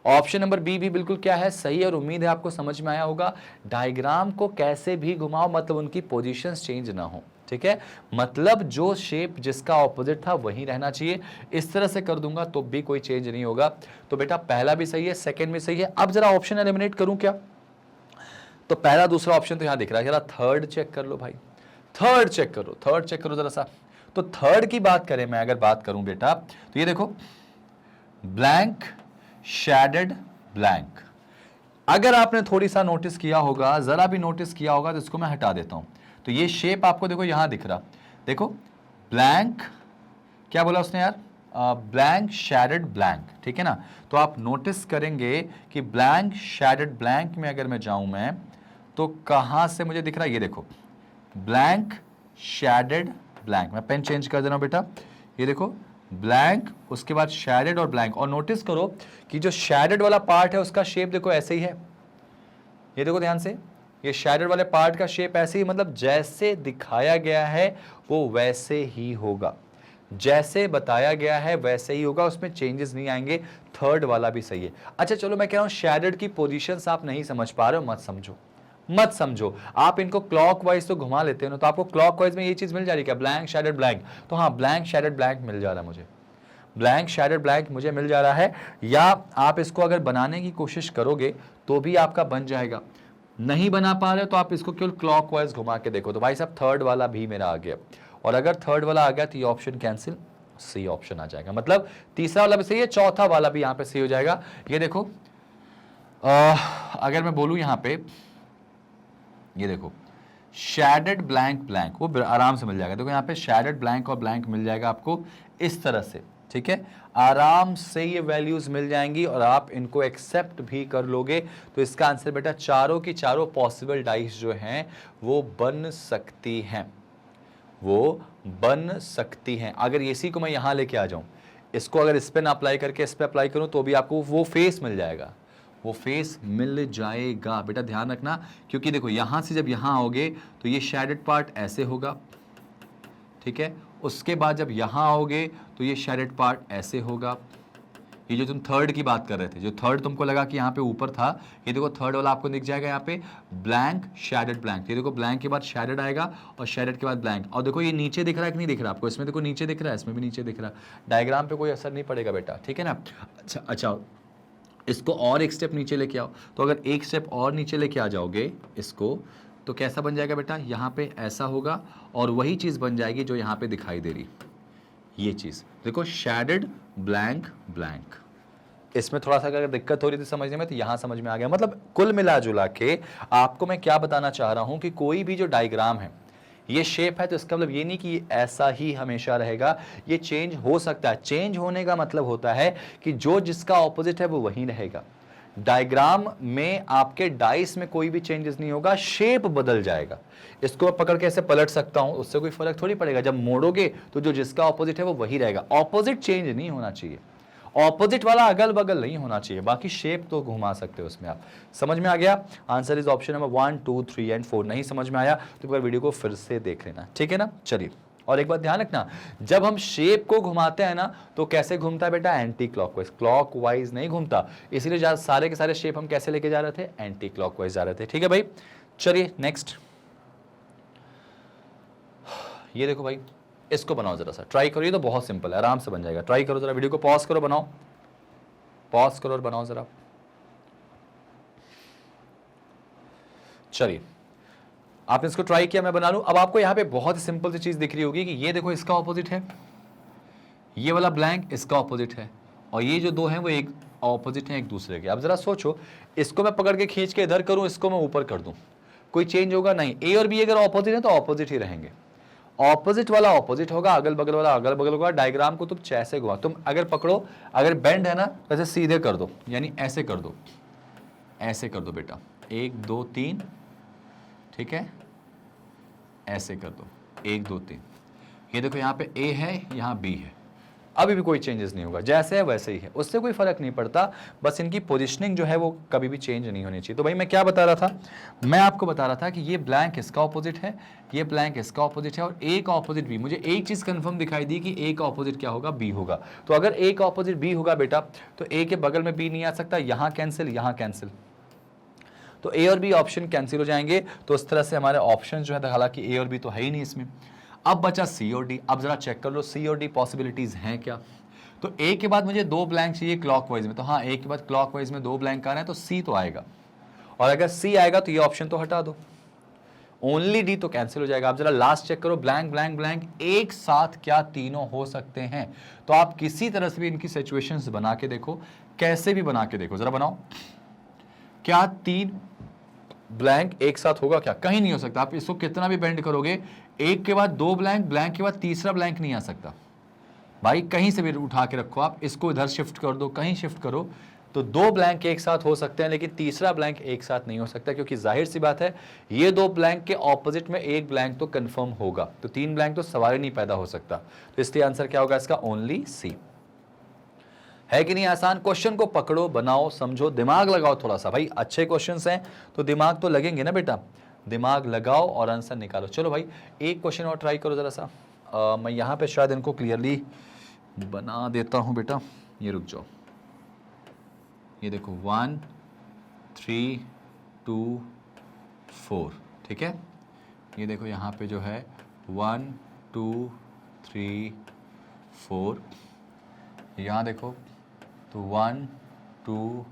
ऑप्शन नंबर बी भी बिल्कुल क्या है, सही है। और उम्मीद है आपको समझ में आया होगा। डायग्राम को कैसे भी घुमाओ, मतलब उनकी पोजीशंस चेंज ना हो, ठीक है। मतलब जो शेप जिसका ऑपोजिट था वही रहना चाहिए। इस तरह से कर दूंगा तो भी कोई चेंज नहीं होगा। तो बेटा पहला भी सही है, सेकंड भी सही है। अब जरा ऑप्शन एलिमिनेट करूं क्या? तो पहला दूसरा ऑप्शन तो यहां दिख रहा है, जरा थर्ड चेक कर लो भाई, थर्ड चेक करो, थर्ड चेक करो जरा सा। तो थर्ड की बात करें, मैं अगर बात करूं बेटा, तो ये देखो ब्लैंक शेडेड ब्लैंक। अगर आपने थोड़ी सा नोटिस किया होगा, जरा भी नोटिस किया होगा, तो इसको मैं हटा देता हूं। तो ये शेप आपको देखो यहां दिख रहा, देखो ब्लैंक, क्या बोला उसने यार, ब्लैंक शेडेड ब्लैंक, ठीक है ना। तो आप नोटिस करेंगे कि ब्लैंक शेडेड ब्लैंक में अगर मैं जाऊं मैं, तो कहां से मुझे दिख रहा है, ये देखो ब्लैंक शेडेड ब्लैंक। मैं पेन चेंज कर दे रहा हूं बेटा, ये देखो ब्लैंक, उसके बाद शेडेड और ब्लैंक। और नोटिस करो कि जो शेडेड वाला पार्ट है उसका शेप देखो ऐसे ही है, ये देखो ध्यान से, ये शेडेड वाले पार्ट का शेप ऐसे ही, मतलब जैसे दिखाया गया है वो वैसे ही होगा, जैसे बताया गया है वैसे ही होगा, उसमें चेंजेस नहीं आएंगे। थर्ड वाला भी सही है। अच्छा चलो मैं कह रहा हूं शेडेड की पोजीशंस आप नहीं समझ पा रहे हो, मत समझो, मत समझो। आप इनको क्लॉकवाइज तो घुमा लेते हो ना, तो आपको क्लॉकवाइज में ये चीज मिल जा रही है क्या, ब्लैंक शेडेड ब्लैंक। तो हाँ, ब्लैंक शेडेड ब्लैंक मिल जा रहा है मुझे, ब्लैंक शेडेड ब्लैंक मुझे मिल जा रहा है। या आप इसको अगर बनाने की कोशिश करोगे तो भी आपका बन जाएगा, नहीं बना पा रहे तो आप इसको केवल क्लॉकवाइज घुमा के देखो। तो भाई साहब थर्ड वाला भी मेरा आ गया, और अगर थर्ड वाला आ गया तो ये ऑप्शन कैंसिल, सी ऑप्शन आ जाएगा। मतलब तीसरा वाला भी सही है, चौथा वाला भी यहां पे सही हो जाएगा। ये देखो अगर मैं बोलूं यहां पे, ये देखो शेडेड ब्लैंक ब्लैंक, वो आराम से मिल जाएगा। देखो यहाँ पे शेडेड ब्लैंक और ब्लैंक मिल जाएगा आपको इस तरह से, ठीक है, आराम से ये वैल्यूज मिल जाएंगी और आप इनको एक्सेप्ट भी कर लोगे। तो इसका आंसर बेटा चारों की चारों पॉसिबल डाइस जो हैं वो बन सकती हैं, वो बन सकती हैं। अगर इसी को मैं यहां लेके आ जाऊं, इसको अगर इस पे ना अप्लाई करके इस पे अप्लाई करूं तो भी आपको वो फेस मिल जाएगा, वो फेस मिल जाएगा। बेटा ध्यान रखना, क्योंकि देखो यहां से जब यहां आओगे तो ये शेडेड पार्ट ऐसे होगा, ठीक है, उसके बाद जब यहां आओगे तो ये शेडेड पार्ट ऐसे होगा। ये जो तुम थर्ड की बात कर रहे थे, जो थर्ड तुमको लगा कि यहाँ पे ऊपर था, ये देखो थर्ड वाला आपको दिख जाएगा यहाँ पे ब्लैंक शेडेड ब्लैंक। ये देखो ब्लैंक के बाद शेडेड आएगा और शेडेड के बाद ब्लैंक। और देखो ये नीचे दिख रहा है कि नहीं दिख रहा आपको, इसमें देखो नीचे दिख रहा है, इसमें भी नीचे दिख रहा है। डायग्राम पे कोई असर नहीं पड़ेगा बेटा, ठीक है ना। अच्छा इसको और एक स्टेप नीचे लेके आओ, तो अगर एक स्टेप और नीचे लेके आ जाओगे इसको, तो कैसा बन जाएगा बेटा, यहाँ पे ऐसा होगा और वही चीज़ बन जाएगी जो यहाँ पे दिखाई दे रही, ये चीज़ देखो शेडेड ब्लैंक ब्लैंक। इसमें थोड़ा सा अगर दिक्कत हो रही थी समझने में तो यहाँ समझ में आ गया। मतलब कुल मिला जुला के आपको मैं क्या बताना चाह रहा हूँ कि कोई भी जो डायग्राम है, ये शेप है, तो इसका मतलब ये नहीं कि ऐसा ही हमेशा रहेगा, ये चेंज हो सकता है। चेंज होने का मतलब होता है कि जो जिसका ऑपोजिट है वो वही रहेगा। डायग्राम में आपके डाइस में कोई भी चेंजेस नहीं होगा, शेप बदल जाएगा। इसको मैं पकड़ के ऐसे पलट सकता हूं, उससे कोई फर्क थोड़ी पड़ेगा। जब मोड़ोगे तो जो जिसका ऑपोजिट है वो वही रहेगा। ऑपोजिट चेंज नहीं होना चाहिए, ऑपोजिट वाला अगल बगल नहीं होना चाहिए, बाकी शेप तो घुमा सकते हो उसमें आप। समझ में आ गया? Answer is option number 1, 2, 3 and 4। नहीं समझ में आया तो एक वीडियो को फिर से देख लेना, ठीक है ना। चलिए, और एक बात ध्यान रखना, जब हम शेप को घुमाते हैं ना तो कैसे घूमता है बेटा, एंटी क्लॉकवाइज, क्लॉकवाइज नहीं घूमता। इसीलिए सारे के सारे शेप हम कैसे लेके जा रहे थे, एंटी क्लॉकवाइज जा रहे थे, ठीक है भाई। चलिए नेक्स्ट, ये देखो भाई, इसको बनाओ जरा सा, ट्राई करो, ये तो बहुत सिंपल है, आराम से बन जाएगा। ट्राई करो जरा, वीडियो को पॉज करो, बनाओ, पॉज करो और बनाओ जरा। चलिए, आपने इसको ट्राई किया, मैं बना लूं। अब आपको यहां पे बहुत ही सिंपल सी चीज दिख रही होगी कि ये देखो इसका ऑपोजिट है, ये वाला ब्लैंक इसका ऑपोजिट है, और ये जो दो हैं वो एक ऑपोजिट हैं एक दूसरे के। अब जरा सोचो, इसको मैं पकड़ के खींच के इधर करूं, इसको मैं ऊपर कर दूं, कोई चेंज होगा नहीं। ए और बी अगर ऑपोजिट है तो ऑपोजिट ही रहेंगे, ऑपोजिट वाला ऑपोजिट होगा, अगल बगल वाला अगल बगल होगा। डायग्राम को तुम जैसे घुमा, तुम अगर पकड़ो, अगर बेंड है ना तो ऐसे सीधे कर दो, यानी ऐसे कर दो, ऐसे कर दो बेटा, 1 2 3, ठीक है, ऐसे कर दो, 1 2 3। ये देखो यहाँ पे ए है, यहाँ बी है, अभी भी कोई चेंजेस नहीं होगा, जैसे है वैसे ही है, उससे कोई फर्क नहीं पड़ता। बस इनकी पोजीशनिंग जो है वो कभी भी चेंज नहीं होनी चाहिए। तो भाई मैं क्या बता रहा था, मैं आपको बता रहा था कि ये ब्लैंक इसका ऑपोजिट है, ये ब्लैंक इसका ऑपोजिट है, और ए का ऑपोजिट बी। मुझे एक चीज कंफर्म दिखाई दी कि ए का ऑपोजिट क्या होगा, बी होगा। तो अगर ए का ऑपोजिट बी होगा बेटा, तो ए के बगल में बी नहीं आ सकता, यहां कैंसिल, यहां कैंसिल, तो ए और बी ऑप्शन कैंसिल हो जाएंगे। तो इस तरह से हमारे ऑप्शन जो है, हालांकि ए और बी तो है ही नहीं इसमें। अब बचा सी और डी। अब जरा चेक कर लो सी और डी पॉसिबिलिटीज हैं क्या। तो ए के बाद मुझे 2 ब्लैंक चाहिए क्लॉकवाइज में, तो हाँ, ए के बाद क्लॉकवाइज में 2 ब्लैंक आ रहे हैं, तो सी तो आएगा, और अगर सी आएगा तो ये ऑप्शन तो हटा दो, ओनली डी तो कैंसिल हो जाएगा। आप जरा लास्ट चेक करो, ब्लैंक ब्लैंक ब्लैंक एक साथ क्या तीनों हो सकते हैं। तो आप किसी तरह से भी इनकी सिचुएशंस बना के देखो, कैसे भी बना के देखो, जरा बनाओ, क्या 3 ब्लैंक एक साथ होगा क्या? कहीं नहीं हो सकता। आप इसको कितना भी बेंड करोगे, एक के बाद 2 ब्लैंक, ब्लैंक के बाद तीसरा ब्लैंक नहीं आ सकता भाई। कहीं से भी उठा के रखो, आप इसको इधर शिफ्ट कर दो, कहीं शिफ्ट करो, तो दो ब्लैंक एक साथ हो सकते हैं, लेकिन तीसरा ब्लैंक एक साथ नहीं हो सकता, क्योंकि जाहिर सी बात है ये दो ब्लैंक के ऑपोजिट में एक ब्लैंक तो कंफर्म होगा, तो तीन ब्लैंक तो सवाल ही नहीं पैदा हो सकता। तो इसलिए आंसर क्या होगा इसका? ओनली सी। है कि नहीं आसान? क्वेश्चन को पकड़ो, बनाओ, समझो, दिमाग लगाओ थोड़ा सा। भाई अच्छे क्वेश्चंस हैं तो दिमाग तो लगेंगे ना बेटा, दिमाग लगाओ और आंसर निकालो। चलो भाई एक क्वेश्चन और ट्राई करो जरा सा। मैं यहाँ पे शायद इनको क्लियरली बना देता हूँ बेटा, ये रुक जाओ। ये देखो 1 3 2 4, ठीक है। ये देखो यहाँ पे जो है 1 2 3 4, यहाँ देखो तो 1 2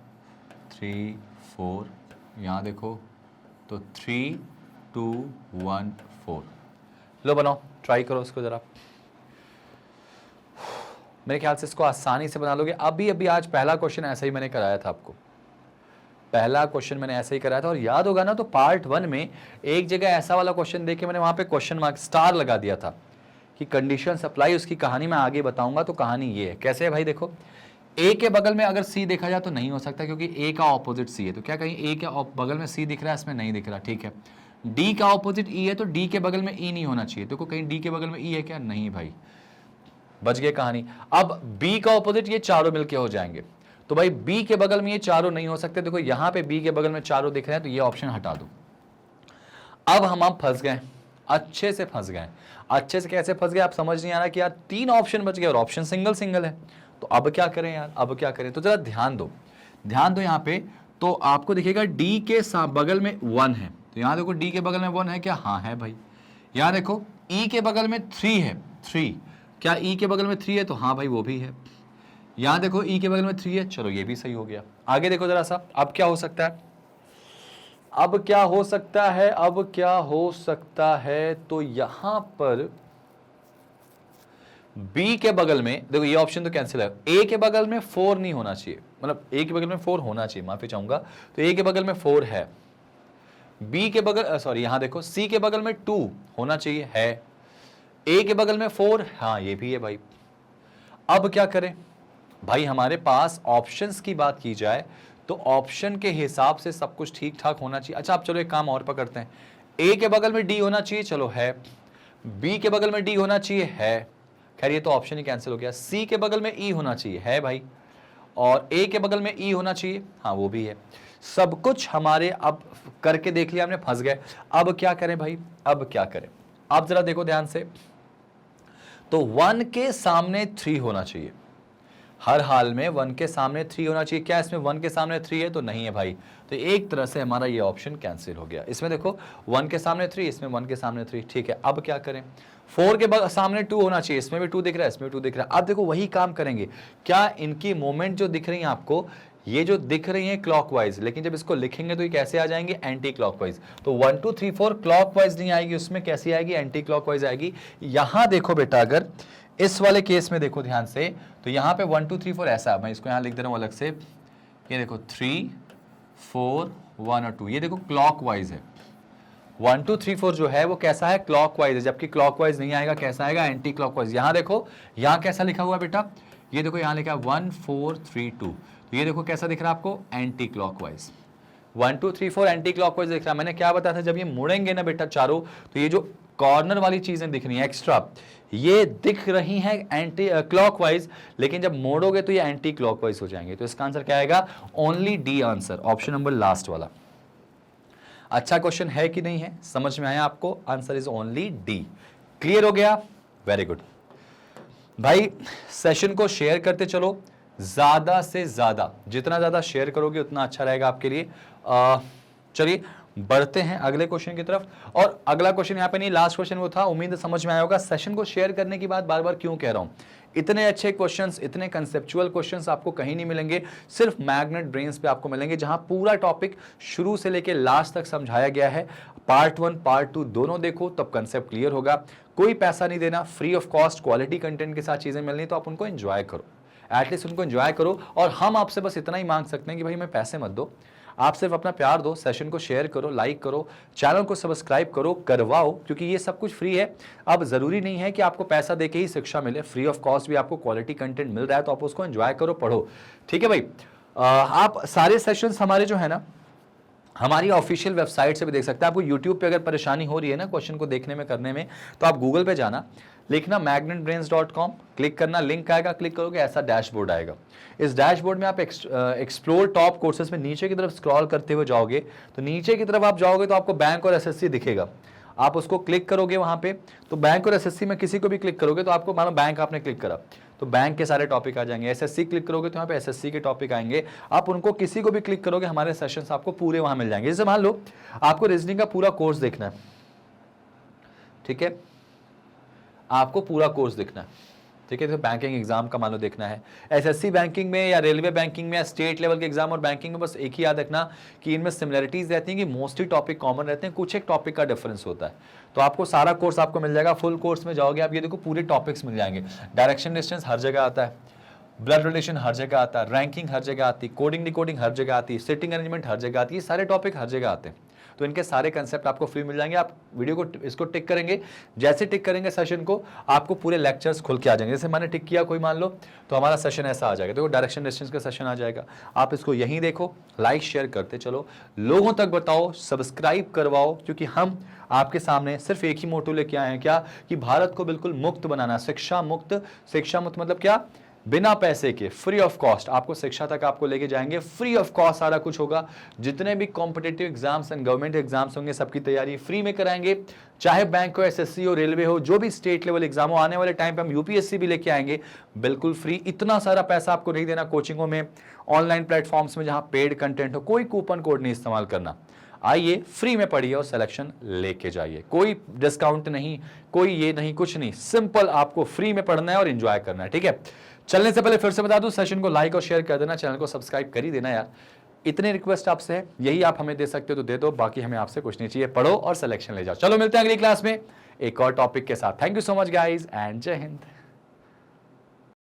3 4, यहाँ देखो तो 3 2 1 4। लो बनाओ, ट्राई करो इसको जरा। मेरे ख्याल से इसको आसानी से बना लोगे। अभी अभी आज पहला क्वेश्चन ऐसा ही मैंने कराया था आपको, पहला क्वेश्चन मैंने ऐसे ही कराया था, और याद होगा ना, तो पार्ट 1 में एक जगह ऐसा वाला क्वेश्चन देके मैंने वहां पे क्वेश्चन मार्क स्टार लगा दिया था कि कंडीशन सप्लाई, उसकी कहानी मैं आगे बताऊंगा। तो कहानी ये है, कैसे है भाई? देखो ए के बगल में अगर सी देखा जाए तो नहीं हो सकता, क्योंकि ए का ऑपोजिट सी है। तो क्या कहीं ए के बगल में सी दिख रहा है? इसमें नहीं दिख रहा, ठीक है। डी का ऑपोजिट ई है, तो डी के बगल में ई नहीं होना चाहिए। देखो कहीं डी के बगल में ई है क्या? नहीं भाई, बच गए कहानी। अब बी का ऑपोजिट ये चारों मिलके हो जाएंगे, तो भाई बी के बगल में ये चारों नहीं हो सकते। देखो यहां पे बी के बगल में चारों दिख रहे हैं, तो ये ऑप्शन हटा दो। अब हम फंस गए, अच्छे से फंस गए। अच्छे से कैसे फंस गए आप समझ नहीं आ रहा कि यार 3 ऑप्शन बच गए और ऑप्शन सिंगल सिंगल है, तो अब क्या करें यार, अब क्या करें? तो जरा ध्यान दो, ध्यान दो यहाँ पे। तो आपको दिखेगा डी के बगल में 1 है, तो यहाँ देखो डी के बगल में 1 है क्या? हाँ है भाई। यहाँ देखो ई के बगल में 3 है, 3, क्या ई के बगल में 3 है? तो हाँ भाई वो भी है। यहां देखो ई के बगल में 3 है, चलो ये भी सही हो गया। आगे देखो जरा सा, अब क्या हो सकता है? अब क्या हो सकता है? अब क्या हो सकता है? तो यहां पर बी के बगल में देखो, ये ऑप्शन तो कैंसिल है। ए के बगल में 4 नहीं होना चाहिए, मतलब ए के बगल में 4 होना चाहिए, माफी चाहूंगा। तो ए के बगल में 4 है, बी के बगल सॉरी यहां देखो सी के बगल में 2 होना चाहिए, है। ए के बगल में 4, हाँ ये भी है भाई। अब क्या करें भाई? हमारे पास ऑप्शंस की बात की जाए तो ऑप्शन के हिसाब से सब कुछ ठीक ठाक होना चाहिए। अच्छा अब चलो एक काम और पकड़ते हैं। ए के बगल में डी होना चाहिए, चलो है। बी के बगल में डी होना चाहिए, है। खैर ये तो ऑप्शन ही कैंसिल हो गया। सी के बगल में ई होना चाहिए, है भाई। और ए के बगल में ई होना चाहिए, हाँ वो भी है। सब कुछ हमारे अब करके देख लिया हमने, फंस गए। अब क्या करें भाई? अब क्या करें? अब जरा देखो ध्यान से, तो 1 के सामने 3 होना चाहिए, हर हाल में 1 के सामने 3 होना चाहिए। क्या इसमें 1 के सामने 3 है? तो नहीं है भाई। तो एक तरह से हमारा ये ऑप्शन कैंसिल हो गया। इसमें देखो 1 के सामने 3, इसमें 1 के सामने 3, ठीक है। अब क्या करें? 4 के सामने 2 होना चाहिए, इसमें भी 2 दिख रहा है, इसमें भी 2 दिख रहा है। अब देखो वही काम करेंगे। क्या इनकी मूवमेंट जो दिख रही है आपको, ये जो दिख रही है क्लॉकवाइज, लेकिन जब इसको लिखेंगे तो ये कैसे आ जाएंगे? Anti clockwise. तो 1 2 3 4 क्लॉकवाइज नहीं आएगी, उसमें कैसी आएगी? एंटी क्लॉकवाइज आएगी। यहां देखो बेटा, अगर इस वाले केस में देखो ध्यान से, तो यहां पे 1 2 3 4 ऐसा, मैं इसको यहां लिख दे रहा हूं अलग से। ये देखो 3 4 1 और 2, ये देखो क्लॉकवाइज है। 1 2 3 4 जो है वो कैसा है? क्लॉकवाइज है, जबकि क्लॉकवाइज नहीं आएगा, कैसा आएगा? Anti clockwise. यहां देखो, यहां कैसा लिखा हुआ बेटा? ये देखो यहां लिखा है 1 4 3 2, तो ये देखो कैसा दिख रहा है आपको? Anti clockwise. 1 2 3 4 एंटी क्लॉकवाइज दिख रहा है। मैंने क्या बताया था, जब ये मुड़ेंगे ना बेटा चारों, तो ये जो कॉर्नर वाली चीजें दिख रही हैं एक्स्ट्रा, ये दिख रही हैं एंटी क्लॉकवाइज, लेकिन जब मोड़ोगे तो ये एंटी क्लॉकवाइज हो जाएंगे। तो इसका आंसर क्या आएगा? Only D answer, option number last वाला। अच्छा क्वेश्चन है कि नहीं है? समझ में आया आपको? Answer is only D. Clear हो गया? वेरी गुड भाई। सेशन को शेयर करते चलो, ज्यादा से ज्यादा, जितना ज्यादा शेयर करोगे उतना अच्छा रहेगा आपके लिए। चलिए बढ़ते हैं अगले क्वेश्चन की तरफ। और अगला क्वेश्चन यहाँ पे नहीं, लास्ट क्वेश्चन वो था, उम्मीद समझ में आया होगा। सेशन को शेयर करने की बात बार बार क्यों कह रहा हूं? इतने अच्छे क्वेश्चंस, इतने कंसेप्चुअल क्वेश्चंस आपको कहीं नहीं मिलेंगे, सिर्फ मैग्नेट ब्रेन्स पे आपको मिलेंगे, जहां पूरा टॉपिक शुरू से लेके लास्ट तक समझाया गया है। पार्ट 1 पार्ट 2 दोनों देखो, तब कंसेप्ट क्लियर होगा। कोई पैसा नहीं देना, free of cost quality content के साथ चीजें मिलनी, तो आप उनको एंजॉय करो, एटलीस्ट उनको एंजॉय करो। और हम आपसे बस इतना ही मांग सकते हैं कि भाई हमें पैसे मत दो, आप सिर्फ अपना प्यार दो, सेशन को शेयर करो, लाइक करो, चैनल को सब्सक्राइब करो, करवाओ, क्योंकि ये सब कुछ फ्री है। अब जरूरी नहीं है कि आपको पैसा देके ही शिक्षा मिले, फ्री ऑफ कॉस्ट भी आपको क्वालिटी कंटेंट मिल रहा है, तो आप उसको एंजॉय करो, पढ़ो। ठीक है भाई? आप सारे सेशंस हमारे जो है ना हमारी ऑफिशियल वेबसाइट से भी देख सकते हैं। आपको यूट्यूब पे अगर परेशानी हो रही है ना क्वेश्चन को देखने में करने में, तो आप गूगल पे जाना, लिखना magnetbrains.com, क्लिक करना, लिंक आएगा, क्लिक करोगे ऐसा डैशबोर्ड आएगा। इस डैशबोर्ड में आप एक्सप्लोर टॉप कोर्सेज में नीचे की तरफ स्क्रॉल करते हुए जाओगे, तो नीचे की तरफ आप जाओगे तो आपको बैंक और एसएससी दिखेगा। आप उसको क्लिक करोगे वहां पे, तो बैंक और एसएससी में किसी को भी क्लिक करोगे तो आपको, मानो बैंक आपने क्लिक करा तो बैंक के सारे टॉपिक आ जाएंगे। एसएससी क्लिक करोगे तो यहाँ पे एसएससी के टॉपिक आएंगे। आप उनको किसी को भी क्लिक करोगे, हमारे सेशंस आपको पूरे वहां मिल जाएंगे। जैसे मान लो आपको रीजनिंग का पूरा कोर्स देखना है, ठीक है, आपको पूरा कोर्स देखना है, ठीक है, तो बैंकिंग एग्जाम का मान लो देखना है, एसएससी बैंकिंग में या रेलवे बैंकिंग में या स्टेट लेवल के एग्जाम और बैंकिंग में, बस एक ही याद रखना कि इनमें सिमिलरिटीज रहती हैं कि मोस्टली टॉपिक कॉमन रहते हैं, कुछ एक टॉपिक का डिफरेंस होता है। तो आपको सारा कोर्स आपको मिल जाएगा। फुल कोर्स में जाओगे आप, ये देखो पूरे टॉपिक्स मिल जाएंगे। डायरेक्शन डिस्टेंस हर जगह आता है, ब्लड रिलेशन हर जगह आता है, रैंकिंग हर जगह आती है, कोडिंग डिकोडिंग हर जगह आती है, सिटिंग अरेंजमेंट हर जगह आती है, सारे टॉपिक हर जगह आते हैं। तो इनके सारे कंसेप्ट आपको फ्री मिल जाएंगे। आप वीडियो को इसको टिक करेंगे, जैसे टिक करेंगे सेशन को, आपको पूरे लेक्चर्स खुल के आ जाएंगे। जैसे मैंने टिक किया कोई मान लो, तो हमारा सेशन ऐसा आ जाएगा, देखो डायरेक्शन डिस्टेंस का सेशन आ जाएगा। आप इसको यहीं देखो, लाइक शेयर करते चलो, लोगों तक बताओ, सब्सक्राइब करवाओ, क्योंकि हम आपके सामने सिर्फ एक ही मोटो लेके आए हैं, क्या, कि भारत को बिल्कुल मुक्त बनाना, शिक्षा मुक्त। शिक्षा मुक्त मतलब क्या, बिना पैसे के, फ्री ऑफ कॉस्ट आपको शिक्षा तक आपको लेके जाएंगे। फ्री ऑफ कॉस्ट सारा कुछ होगा। जितने भी competitive exams and government exams होंगे सबकी तैयारी फ्री में कराएंगे, चाहे बैंक हो, एसएससी हो, रेलवे हो, जो भी स्टेट लेवल एग्जाम हो। आने वाले टाइम पे हम यूपीएससी भी लेके आएंगे, बिल्कुल फ्री। इतना सारा पैसा आपको नहीं देना कोचिंगों में, ऑनलाइन प्लेटफॉर्म्स में जहां पेड कंटेंट हो, कोई कूपन कोड नहीं इस्तेमाल करना। आइए फ्री में पढ़िए और सिलेक्शन लेके जाइए, कोई डिस्काउंट नहीं, कोई ये नहीं, कुछ नहीं, सिंपल आपको फ्री में पढ़ना है और एंजॉय करना है, ठीक है। चलने से पहले फिर से बता दूं, सेशन को लाइक और शेयर कर देना, चैनल को सब्सक्राइब कर ही देना यार। इतने रिक्वेस्ट आपसे है, यही आप हमें दे सकते हो तो दे दो, बाकी हमें आपसे कुछ नहीं चाहिए। पढ़ो और सिलेक्शन ले जाओ। चलो मिलते हैं अगली क्लास में एक और टॉपिक के साथ। Thank you so much guys and जय हिंद।